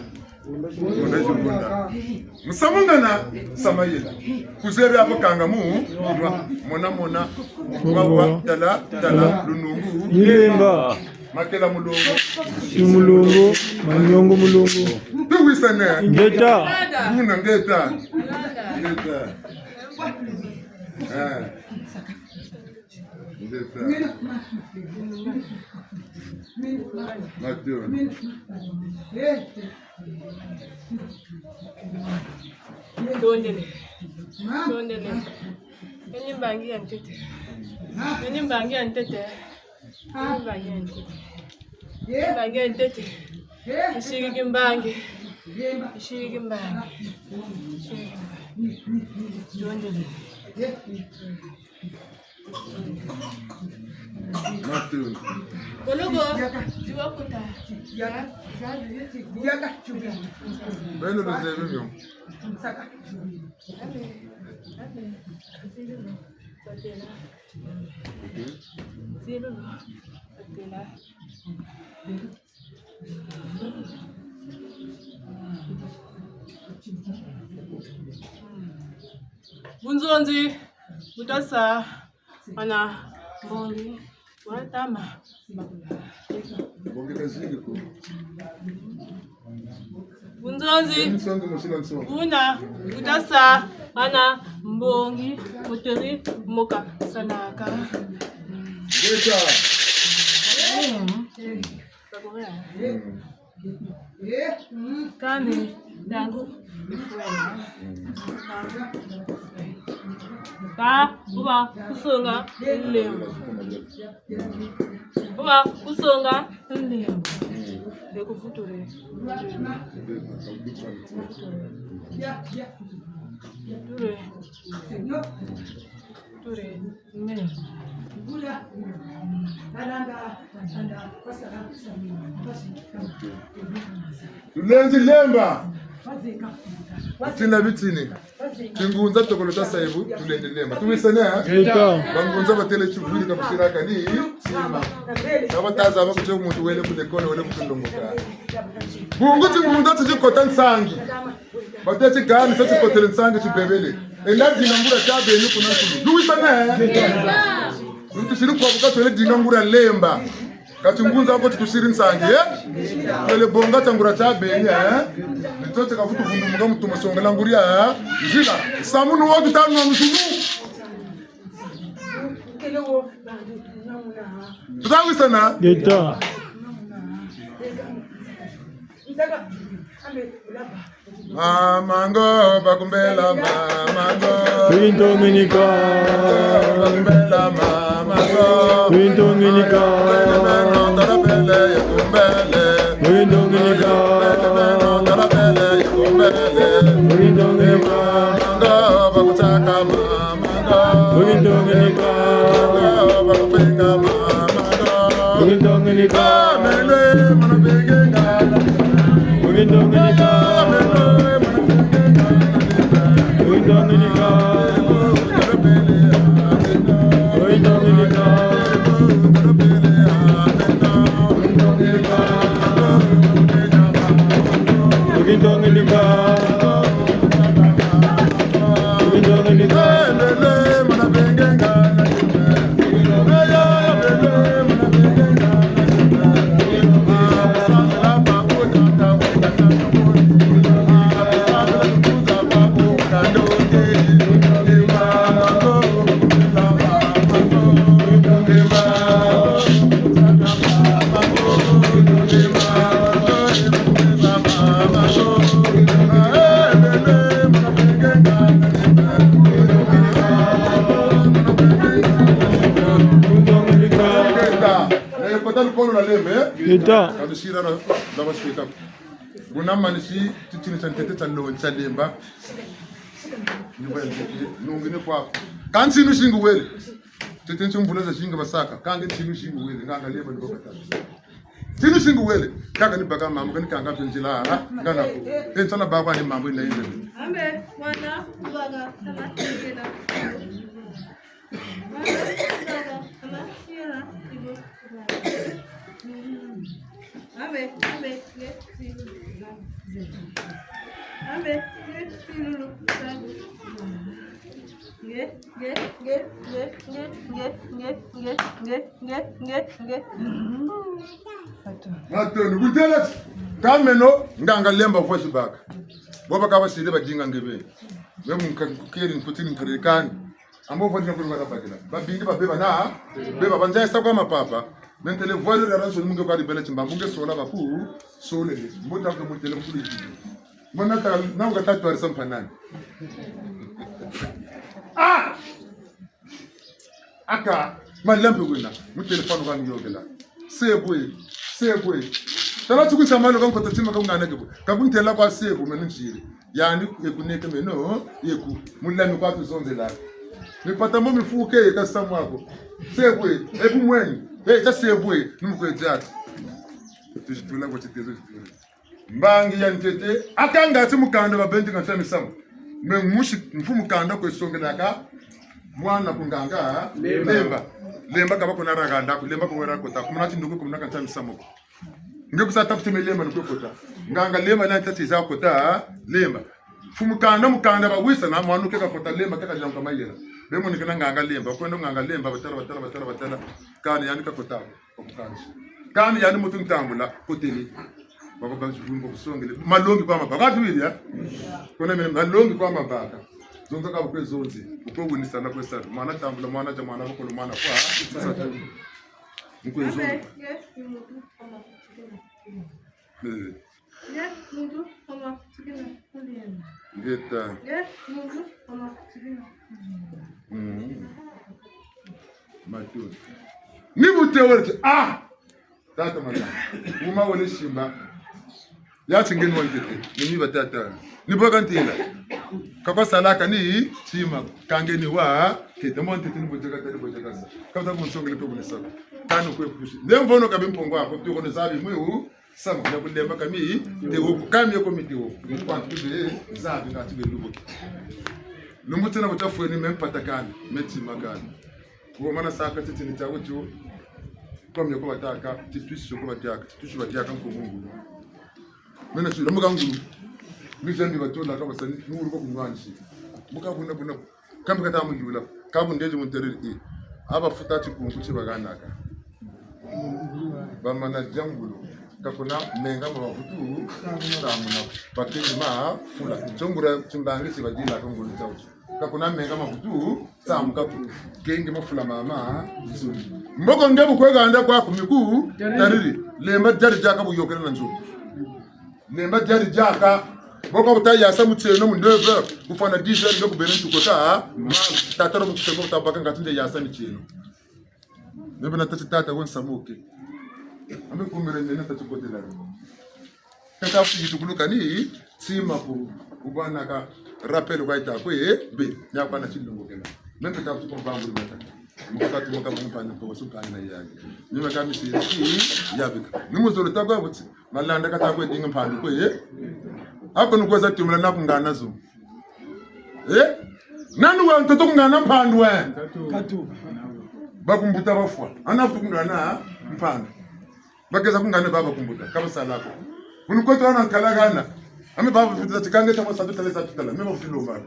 Speaker 1: musamungana samayela kuzebe apo kangamu mona wawa tala lunungu
Speaker 7: Nilemba
Speaker 1: makela mulungu
Speaker 7: simulungu manyongo mulungu
Speaker 1: tuwisane
Speaker 7: ngeta
Speaker 1: kuna ngeta Mateo.
Speaker 8: Dondele. Any bangi and tete. Any bangi and tete. Bangi and tete. Shigin bangi. Dondele.
Speaker 1: Mateo.
Speaker 8: Kologo, jiwakuta.
Speaker 1: Beno dozebe myo.
Speaker 8: Bunzonzi, butasa, ana bongi, watama.
Speaker 1: Bonge kazini ko.
Speaker 8: Bunzonzi,
Speaker 1: Nsongo musila nsongo.
Speaker 8: una, butasa, ana mbongi, muteri, moka, sanaka.
Speaker 1: Ngeta.
Speaker 8: Kani, dangu, Ka uba kusonga lemba. Uba kusonga lemba. Bekufuture. Ture. Lemba.
Speaker 1: Tulenzi lemba. Tina bitini. Tingunza tokolota saibu tulende lemba. Tuwisene ha? Bangunza batele chubuli kama shiraka ni sima. Nabataza bakucho umuntu wele kudekona wele kutundongoka. Bungu tingunza tujikota nsangi. Batete gani sasa kotele nsangi tubebele. Eladi nambura chabe ni kuna kulu. Tuwisene ha? Tushiri kwa buka tole dinangura lemba. Katungunza hapo tutusiri nsangi tole bonga tangura tabenya nitote kavutu vundumuka mutumasonga languria njila samunu wote tanu na msunu tutawi sana
Speaker 3: Geta.
Speaker 1: Mango bakumbela mango
Speaker 3: Winto minika.
Speaker 1: bakumbela mango
Speaker 3: Winto minika.
Speaker 1: tarapele kumbele
Speaker 3: Winto minika.
Speaker 1: tarapele kumbele
Speaker 3: Winto minika.
Speaker 1: mango bakutaka mango
Speaker 3: Winto minika.
Speaker 1: mango bakupinga mango
Speaker 3: Winto minika.
Speaker 1: mele manapinga ngala
Speaker 3: Winto minika. Winto minika. Winto minika. Winto minika. Winto minika.
Speaker 1: Geta. Kadushira na dabashika. Bunamanisi titini santete talo tsalemba. Nungine kwa. Kansi nushingu wele. Titini chumbulaza shinga basaka. Kange tinu shingu wele nganga leba ndoko kata. Tinu shingu wele. Kaka ni baga mamu kani kanga tunjila ngana ko. Tensana baba ni mamu ina ile.
Speaker 8: Ambe wana baga kama kila.
Speaker 1: Matoni kutela kameno nganga lemba kwa shibaka. Boba kaba sile bajinga ngebe. Wewe mkakiri mputini mkarikani. Ambo fanya kwa ngara bagila. Babingi babeba na beba banja esa kwa mapapa. Mentele voile la ranso munge kwa dibele chimba munge sola baku sole. Mbona kwa mutele mkuli. Mbona ta na ngata twari sampanani. Ah! Aka malampe wena mu telefone kwa ngiyogela. Sebwe. Tala tukucha malo kan kota tima kan ngana gebo. Kabunte la kwa sebu menunchiri. Yani ekuneke meno yeku mulami kwa tuzonze la. Mipata mo mifuke ka samu wako. Sebwe, ebu mweni. Ta sebwe numukwe jati. Tujitula kwa chitezo chitula. Mbangi ya ntete akanga ati mukanda babendi kan tami samu. Memushi mfumu kanda kwa songela ka mwana kunganga lemba kaba kuna raganda lemba ko wera kota kuma nati nduko kuma kanta misamoko ngeko sa tapte lemba nduko kota nganga lemba na tati za kota lemba fumukanda mukanda ba wisa na mwana ke ka kota lemba ka kajam kama yera bemo ni kana nganga lemba ko ndo nganga lemba batala kani yani ka kota ko kanshi kani yani mutu ntambula koteli baba ba jumbo kusongele malongi kwa mabaka tuwili ya kona mena malongi kwa mabaka zonza ka kwezonzi uko winisana kwesatu mwana tambula mwana ja mwana ko mwana kwa sasa tu mkwezonzi Ngeta. Matuni. Nibute wote. Tata mala. Uma wone shimba. Ya singeni wantete. Nimi batata. Niboka ntinga. Kapa salaka ni chima kangeni wa kete montete ni bojeka tani bojeka sa. Kapa kunsongele pe kunesa. Tanu kwe pushi. Ndemvono kabimpongo hapo tu kono zabi mwe sama ya kulemba kami te woku kami yako miti woku mkwantu de zabi ngati be lubo. Lumbuti na kuchafu ni mempatakani meti magani. Kwa maana saka tete ni tawo tu kwa mko bataka titushi kwa bataka titushi bataka ko Mungu. Mena chura muga ngulu. Mizambi batola kama sani nuru ko kunwanshi. Muka buna kamba kata mu yula. Kabu ndeje muntereri. Aba futati kunguchi baganaka. Bamana jangulu. Kakuna menga mafutu samuna bakeni ma fula chongura chimbangi sibadila kongolo chao kakuna menga mafutu samuka genge mafula mama zuri mboko ngebu kwega anda kwa kumiku tariri lemba jari jaka buyokera nanzo lemba jari jaka boko butaya samu tseno mu 9h kufana 10h ndo kubena tukota tataro mu tsego tabaka ngatinde yasani tseno nebena tata won samuke ambe kumere nene tachukotela kaka fuyitukuluka ni sima ku ubana ka rappel kwa ita kwe be nya kwa na chilungo kela membe ka tuko bambulu mata mukati muka mumpana ko suka na yake nyuma kama si yabika nimuzolo takwa buti malanda kata kwe dinga mpando kwe hapo nukweza tumla nakungana zo nanu wa mtoto kungana mpando we katu bakumbuta bafwa anafu kungana mpando bageza kungane baba kumbuta kama salako unukoto ana kalagana ame baba futa tikanga tamo sadu tale sadu tale memo filo baba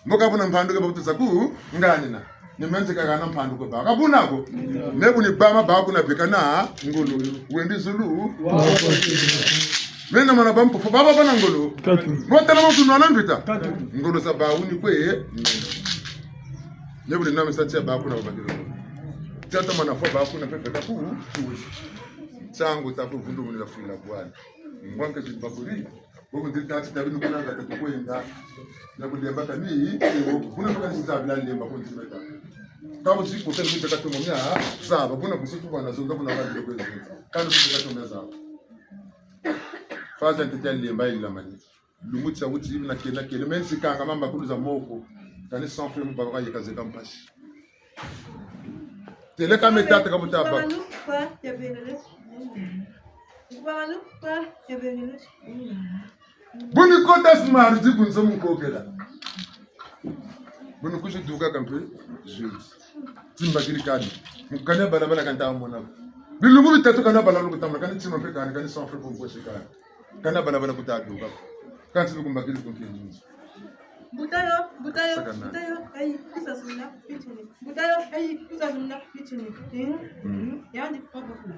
Speaker 1: mboka buna mpando ke babuta saku ngani na nimenze kagana mpando ko baba kabunako nebu ni bama ba kuna bekana ngulu wendi zulu mena mana bampo baba bana ngulu mota na mtu nana mpita ngulu sababu ni kwe nebu ni name satia baba kuna babadilo tata mana fo baba kuna pepe kapu changu tapo vundu mwenye fuila bwana mwanke zibakuri bogo nditati tabinu kuna ngata kwenda na kulemba kani kuna mpaka nisabila lemba kwa ntimeta kama siku tena nipeka tu mumya saba kuna kusitu bwana zonga kuna ngati kwenda kana nipeka tu meza faza ntitia lemba ila mani lumutsa wuti na kele mensi kanga mamba kuluza moko kani sans film baba yikaze kampashi tele kama tata kabutaba Buni kota smart bunzo mukokela. Buni kushi duka kampe jeudi. Timba kilikani. Mukanya balabala kanta mona. Bilungu bitatu kana balabala kutamna kana tima pe kana sans frais pour poche kana. Kana balabala kutaduka. Kana sibu kumbakili kunkinzi. Butayo, ay, isasuna pitini. Butayo, ay, isasuna pitini. Yandi papa kula.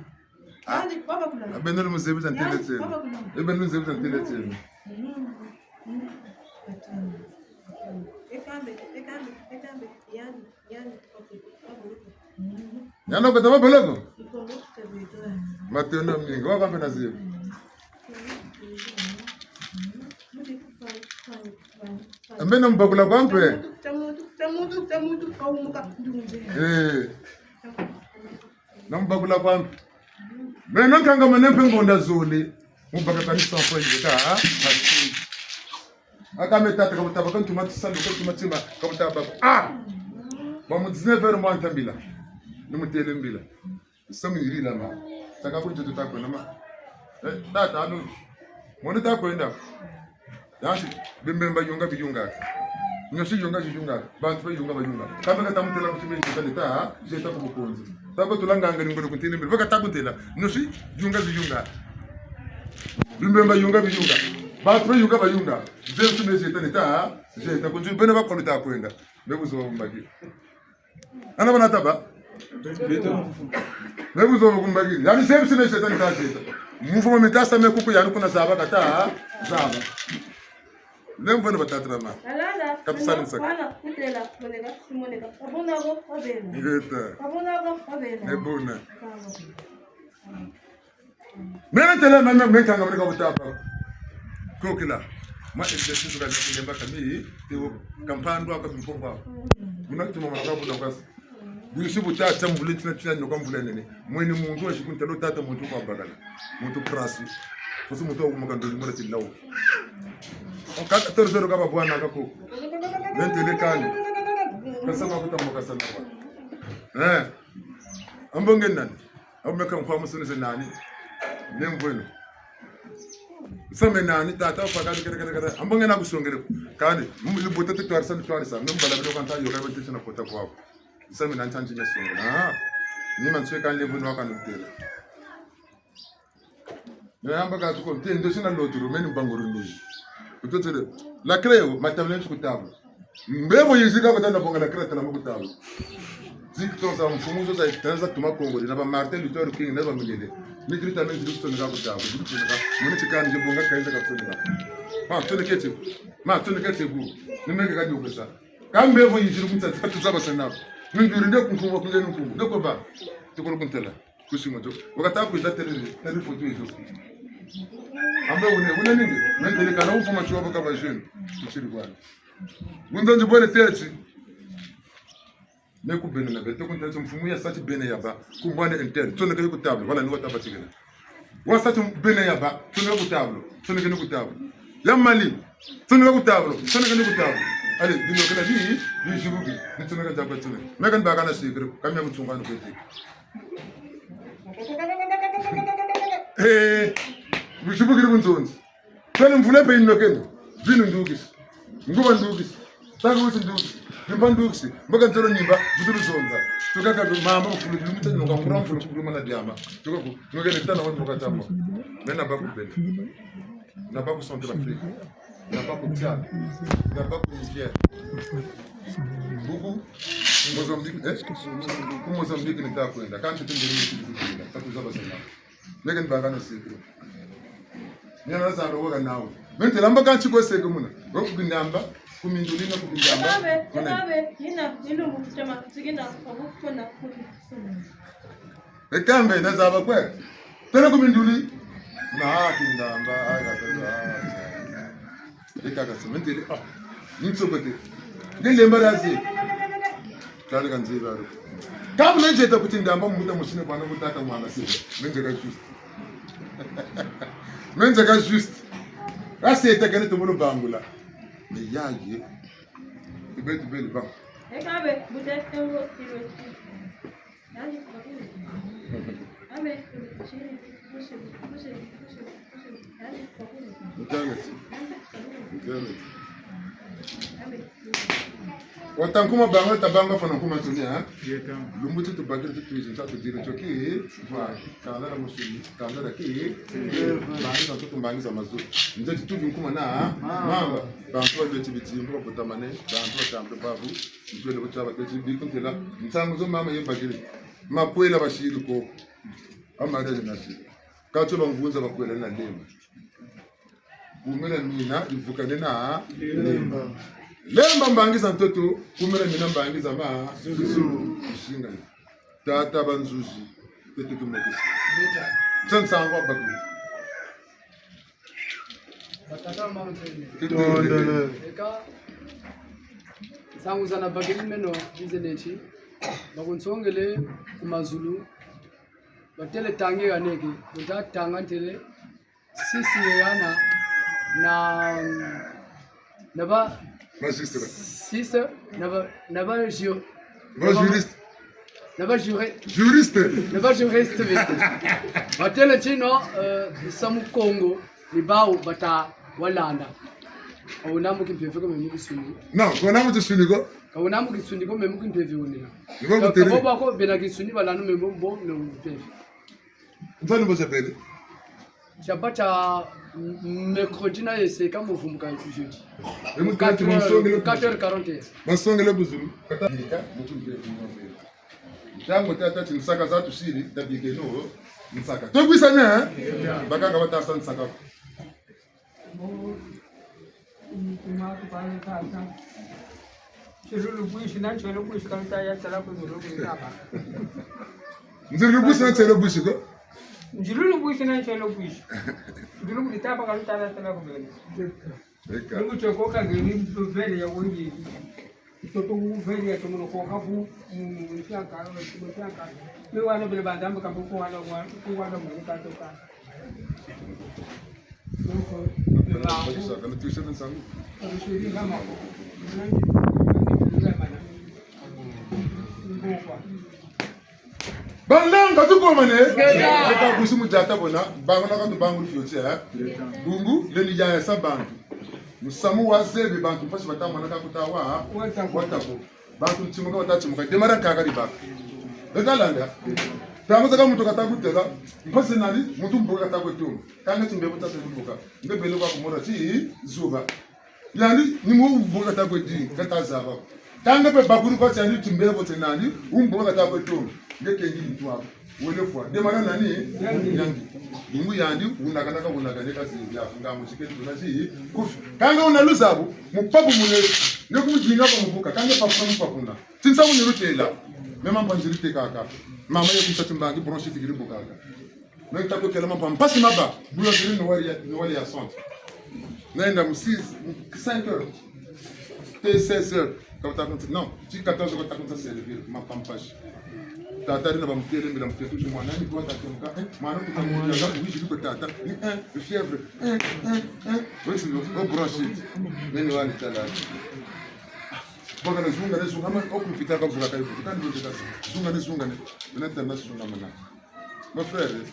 Speaker 1: Yandi papa kula. Benelo muzebu tantele tsena. Benelo muzebu tantele tsena.
Speaker 8: Ekambe, yandi papa.
Speaker 1: Yana kwa tama balago. Matendo mingi wa kambe nazibu. Ambena mbakula kwampe.
Speaker 8: Tamudu kaumuka ndunje.
Speaker 1: Nambakula kwampe. Mena nkanga manempe ngonda zoli. Mbaka kanisa mpo njeka. Akame tata kabutaba kantumati sandu kantumatima kabutaba. Mamu 19h mwanta mbila. Numutele mbila. Samu irila ma. Taka kunje tutakwenda ma. Tata anu. Mwone takwenda. Yansi bembemba yunga bijunga. Nyosi yunga bijunga. Bantu yunga bijunga. Kama kata mutela kutimeni kutaleta, jeta kubukonzi. Tako tulanganga ngoro kuntini mbele. Baka takutela. Nyosi yunga bijunga. Bembemba yunga bijunga. Bantu yunga bijunga. Zetu mezi taleta, jeta kunju bene bakolita kwenda. Bebuzo mbagi. Ana bana taba. Bebuzo mbagi. Yani semsi mezi taleta jeta. Mfumo mitasa mekuku yani kuna zaba kata zaba. Lemvana batatrama.
Speaker 8: Alala.
Speaker 1: Kapsani sak.
Speaker 8: Wala kutela monega simonega. Abona go abena.
Speaker 1: Ngeta.
Speaker 8: Abona go abena.
Speaker 1: Ebona. Mena tele mama meka ngabri ka butapa. Kokila. Ma exercise ka lemba kami teo kampando aka mpomba. Unatuma marabu na kwasa. Yusufu tata mvule tina nyoka mvule nene. Mweni mungu wa shikunta lo tata muntu kwa bagala. Muntu krasi. Fosu muntu wa kumagandoli mwana tilawo. Okaka torzero kaba bwana kako. Nentele kani. Kasama kutamoka sana kwa. Ambongen nani? Abumeka mkwa musunize nani? Nemvweno. Some nani tata fakati kere. Ambongen na kusongere. Kani mlibuta tutwarisa tutwarisa. Mbala bino kanta yoka bete na kota kwa. Some nani tanji ya songera. Ni manswe kan levunu akanutela. Namba ka tuko tendo sina loturu meni bangoro ni. Utotele. La creo matavlen kutabu. Mbevo yizika batana bonga la creo tana mukutabu. Zikto za mfumuzo za itaanza tuma Kongo na ba Martin Luther King na ba milele. Ni krita men zikto nga kutabu. Zikto nga. Muni tikani je bonga kaiza ka tsonga. Tone kete bu. Ni menge ka diokwesa. Kambevo yizika kutsa tsaba sana. Ngiri ndo kunkuwa kule nkungu. Ndoko ba. Tukoro kuntela. Kushimoto. Wakata ku zatele na foto hizo. Ambe une nini? Mentele kana ufuma chiwabo kaba jeune. Tuchiri bwana. Ngunzo bone tete. Meku bene na bete ko tete mfumu ya sati bene yaba. Kumbwane intel. Tsone ke ku table wala ni wata batigena. Wa sati bene yaba. Tsone ku table. Tsone ke ku table. Ya mali. Tsone ku table. Tsone ke ku table. Allez, dino kana di jibuki. Ni tsone ka jaba tsone. Mekan ba kana sigre. Kamya mutsunga no kwete. Jibuki bunzonzi. Tsone mvule pe inokeni. Vinu ndugis. Nguba ndugis. Tago ndugis. Ndugis. Mboka ntoro nyimba buturu zonza. Tukaka mama mfulu lumutani ngo ngura mfulu kuluma na diama. Tukako ngene tana wanu mboka tambo. Mena ba kubele. Na ba ku Central Afrique. Na ba ku Tchad. Na ba ku Niger. Bugu Mozambique. Mozambique ni ta kwenda. Kanti tindiri ni takuzaba sana. Megen ba kana sikro. Nyana za roga nawo. Mente lamba kanchi ko sege muna. Ngokugindamba kumindulina kugindamba.
Speaker 8: Ekabe yina ilungu kutema tsigenda okufuna kusuna.
Speaker 1: Ekambe nazaba kwe. Tena kuminduli. Na kindamba ayakaza. Ekaka sementele. Nitsobote. Ngelemba razi. Kale kanziba ro. Kabule njeta kutindamba muta mushine bana mutata mwana sisi. Menjeka just. Menjeka just. Raseta kene tumuno bangula. Mais il y a tu veux le vent. Watankuma banga tabanga fana kuma tunia lumbutu tubagire tutuizo tatu dire choki wa kana la musuli kana la ki banga tutu bangiza mazu nje tutu nkuma na mama bantu beti bitimbo botamane bantu tambe babu njwe lo taba beti bikuntela ntango zo mama yebagire makwela bashiri ko amade nasi kacho bangunza bakwela na lemba kumela mina ivukane na lemba Lemba mbangiza mtoto kumera mina mbangiza ma zuzu shinga tata banzuzi tete kumekisi tsansa ngwa baku
Speaker 3: batata mama eka sangu sana bagili meno izeneti bakunsongele kumazulu batele tange ganeki batanga ntele sisi yana na ba Sister, n'ava juriste. N'ava juriste. N'ava juriste vite. Batele chino samu Congo ni bao bata walanda. Onamu kimpefe ko memu kisuni.
Speaker 1: Non, onamu kisuni ko.
Speaker 3: Onamu kisuni ko memu kimpefe wonela.
Speaker 1: Ngo kutere.
Speaker 3: Ko ba ko bena kisuni balanu memu bo no kimpefe.
Speaker 1: Mfano bo s'appelle.
Speaker 3: Chapata mercredi na ese kama uvumuka jeudi.
Speaker 1: 4h40. Masongele buzulu. Katandika mukundire kumwambira. Tango tata tinsaka za tusiri tabigeno nsaka. Togwisanya bakanga batasa nsaka. Nziri bushi na tselo bushi ko.
Speaker 4: Njululu buisi na nchelo buisi. Njululu ditapa kan tala tala kubele. Nungu choko ka gani vele ya wengi. Toto vele ya tomo ko kafu mshaka mshaka. Ni wana bele bandamba ka buku wana wana mweka toka.
Speaker 1: Kana tuition na sangu. Balanga tuko mane. Eka kusimu jata bona. Bangu na kantu bangu fioti ha. Bungu leni ya sa bantu. Musamu wazebe bantu pasi batamu na kakutawa. Watako. Bantu chimuka watachimuka. Demara kaka riba. Ekalanga. Tamuza kama mtu katakutega. Mpasi nani? Mtu mboga katakutu. Kanga timbe butasa mboga. Ndebele kwa kumora chi zuba. Yani ni mu mboga katakuti katazaba. Kanga pe bakuru kwa chani timbe bote nani? Mboga katakutu. Ngeke ngi mtu wele fwa demara nani yangi mungu yandi unakataka unakanyeka zivi afunga mushiketi tunachi kufi kanga unaluzabu mupapu mune nekumujinga kwa mubuka kanga papu mupapuna tinsa unirutela mema mpanjirite kaka mama yekumsa timbangi bronchite giri bukaka nenda ko kela mapa mpasi maba bulo giri no wali ya centre nenda mu 6 5 heures te 16 heures quand t'as compté non tu 14 quand t'as compté servir ma pampache tata na bamkele mbele mketu tu mwana ni kwa tata mka mwana tukamwona za kuishi kwa tata ni fièvre wewe ndio bronchite nani wali tala boga na zunga ama okupita kwa buka karibu kandi ndio zunga ne nenda na zunga mana ma frère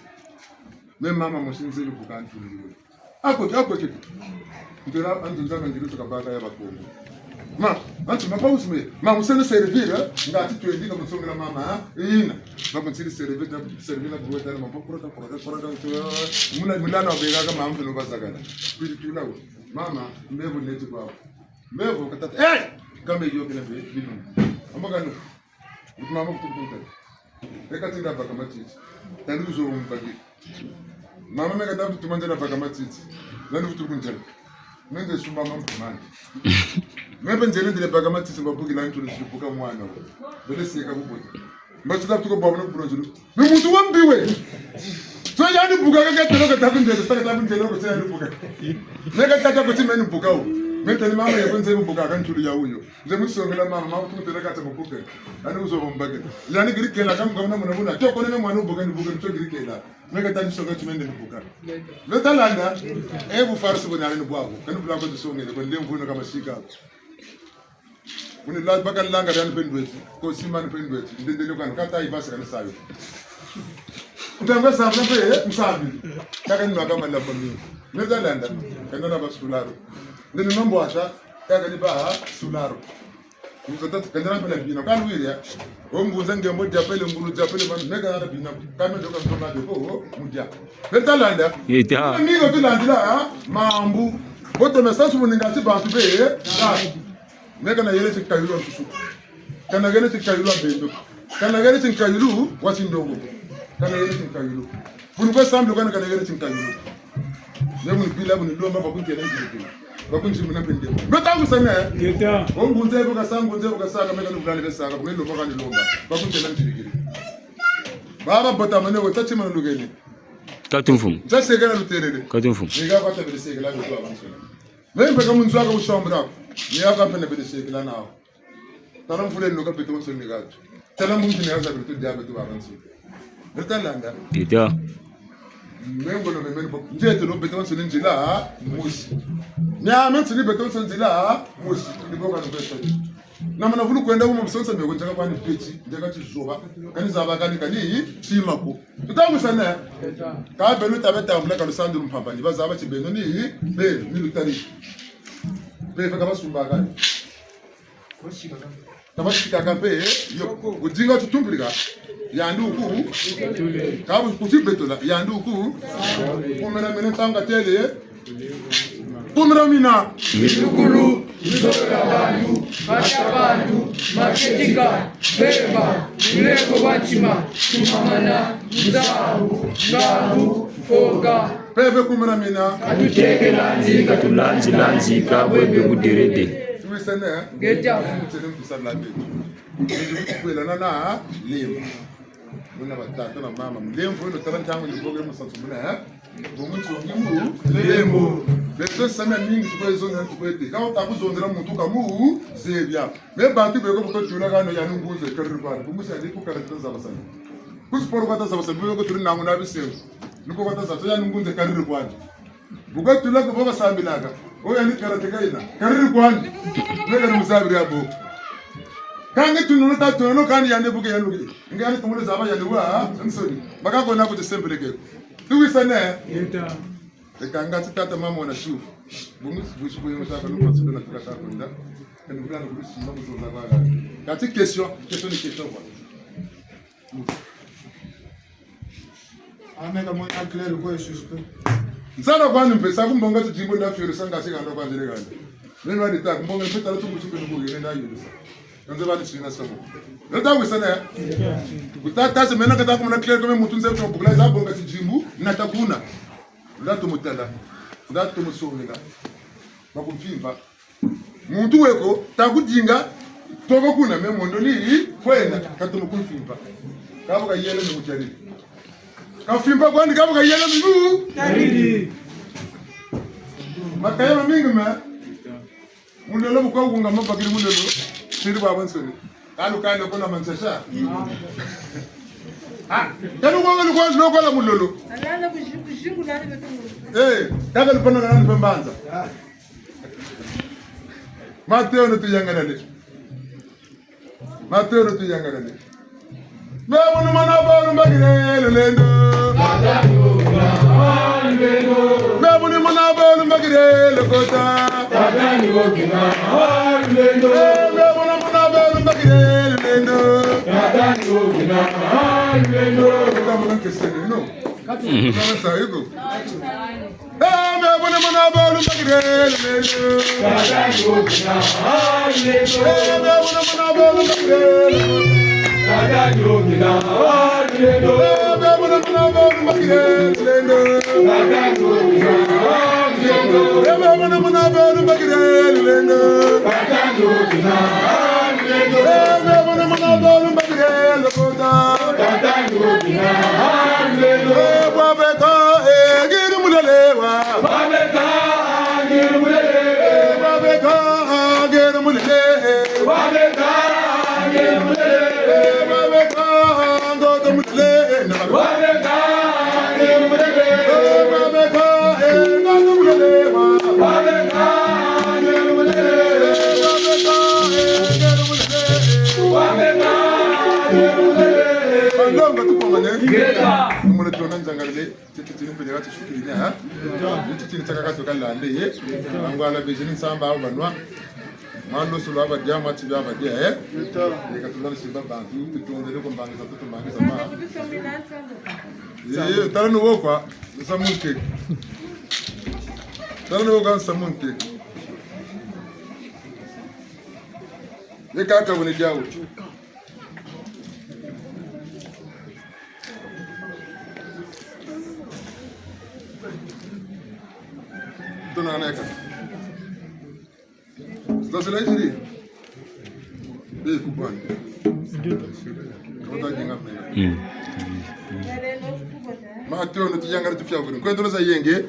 Speaker 1: même mama moshinze lu buka antu ako kitu ndio antu nzanga ndio tukabaka ya bakongo ma antu mapausi me ma musene servir ngati twendika musongela mama ina bakunsiri servir na buweta na mapokora muna obega kama mtu no bazagana kwitula mama mbevu neti kwa mbevu katata kama hiyo kile bilu amagano mama kutukuta ekatinda baka matiti tandu zo mbagi mama mega dabu tumandela baka matiti nanu kutukunjela nende sumba mama mani mebe njene ndile baka matiti babuki na ntu nzibuka mwana bele seka bubuta mbatula tuko babona kubronjulu ni muntu wambiwe so yani buka ka telo ka tabindele saka tabindele ko tsaya buka mega tata ko timeni buka o metani mama yakwenze buka ka ntulu ya uyo nje musongela mama ututela ka tsabuka ani uzobombage yani girikela kam gomna munabuna to ko ne mwana buka ni buka to girikela mega tani soga timende buka letalanda bu farsu bonare ni bwabo kan bula ko songele ko lemvuno kama shika Uni la bakal langa dan pendweti ko simani pendweti ndendele kan kata ibasa kan sayo utanga sabna pe musabi kaka ni magama la famille Netherlands kana na basularo ndeni nombo ata kaka ni ba sularo muzata kana na bina kan wiria o mbuza ngembo japele mbulu japele man mega na bina kama doka mtoma de ko mudia Netherlands yeta mi go tilandila mambu bote message muningati bantu be mega na yele tikayulu tusu kana yele tikayulu bendo kana yele tikayulu wasindogo kana yele tikayulu bunu samble kana yele tikayulu nemu bila bunu lomba bakunke na njiki bakunji muna pende betangu sana yeta ongunze buka sanga mega lubale besaka bunu lomba kana lomba bakunke na njiki baba bota mane wotati mana lugeni katumfum sasa kana luterere katumfum niga kwata bele segala ndo abansona membe kama nzwaka ushambra ni aka pene bede sekela nao taram fule no ka beto so negato tala mungi ne aza beto diabeto avansi betalanga tita membo no membo njeto no beto so njila musi nya mensi ni beto so njila musi ni boka no beto na mana vulu kwenda uma msonsa mego njaka kwani peti njaka chizoba kani zaba kani chimako tutangu sana ka belu tabeta ambla ka sandu mpamba ni bazaba chibeno ni be military be faka basumbaga tabashika kampe yo kudinga tutumplika yanduku kabu kutibetola yanduku kumera mena tanga tele kumera mina
Speaker 3: Misukulu Isola bantu, Mashabantu, Maketika, Beba, Muleko Bachima, Tumamana, Mzahu, Ngahu, Foga,
Speaker 1: Pepe kumera mina
Speaker 9: Katuteke lanzi kabwebe buderede
Speaker 1: tuwisene
Speaker 3: Geja
Speaker 1: tsenem kusala betu kwela nana lema Muna batata na mama mlembo ino tabantangu ni program satsumuna bomuntu ngimu lembo beto sana mingi tukozo na tukwete ka utakuzondera muntu kamu zebya me bantu beko butotula kano ya nunguze karibana bumusa ndi kukarata zabasana kusporo kwata zabasana beko turi nangu na bisewu nuko kwata zabasana ya nunguze karibana bukatula ko baba sambilaka oya ni karate kaina karibana nega musabiri abo kange tunono ta tunono kandi yande buke yanuke ngani tumule zaba yanuwa nsoni bakako na kuti simple ke tuwisane yeta ekanga tata mama na shu bumu bushu boyo mutaka no patsudo na tukata konda kandi bwana kurusi mama zo zaba kati question ni question kwa
Speaker 6: ameka mo clair ko shusko
Speaker 1: nzara kwani mpesa kumbonga tijimbo na fiore sanga sika ndo kwanjere kande neno adi ta kumbonga mpeta lutu kuchiko nuko yene na yusa nze bali sina samo nta wisana ya utata se mena kata kumna clair kome mutunze ko bugla za bonga tijimbu na takuna ndato mutala ndato musonga bakumfimba muntu weko takudinga toko kuna memondo li kwenda katumu kumfimba kabuka yele mu mutari kafimba kwandi kabuka yele mu taridi makaya mingi ma mulolo mukwa kunga mabakiri mulolo siri baba nsoni kalu kaile kona mansasha kanu kwa loko la mulolo
Speaker 8: alala kujungu nani betungu
Speaker 1: kaka lupano nani pembanza Mateo no tuyangana le Memo no manaba no magire lendo Memo no manaba no magire lekota Tadani wokina lendo Memo no manaba no magire lendo Tadani wokina lendo Kama nkesene no kama saiko Memo no manaba no magire lendo Tadani wokina lendo Memo no manaba no magire lendo Tadani wokina lendo Memo no manaba no magire lendo Tadani wokina lendo Memo no manaba no magire lendo Tadani wokina lendo Memo no manaba no magire lekota Tadani wokina lendo Wabeka giru mulelewa Wabeka giru mulelewa Wabeka giru mulelewa Wabeka giru mulelewa Wabeka ngoto mulelewa Wabeka giru mulelewa Wabeka ngoto mulelewa Wabeka giru mulelewa Wabeka giru mulelewa Ndonga tupongane ngeka mune tona nzangalele titini pele watu shukiri ha titini tsaka to kala ndeye angwala bezini samba abo banwa mando sulu aba jama tibi aba dia ka tulana simba bantu tutonde ko mbangisa tutumbangisa ma tarano wokwa samunke tarano wokwa samunke kaka woni jawo Dona Neca. Você vai dizer? Ei, cubano. Não tá aqui na frente. Mateo, não te jangar tu fiava. Quando nós ayenge.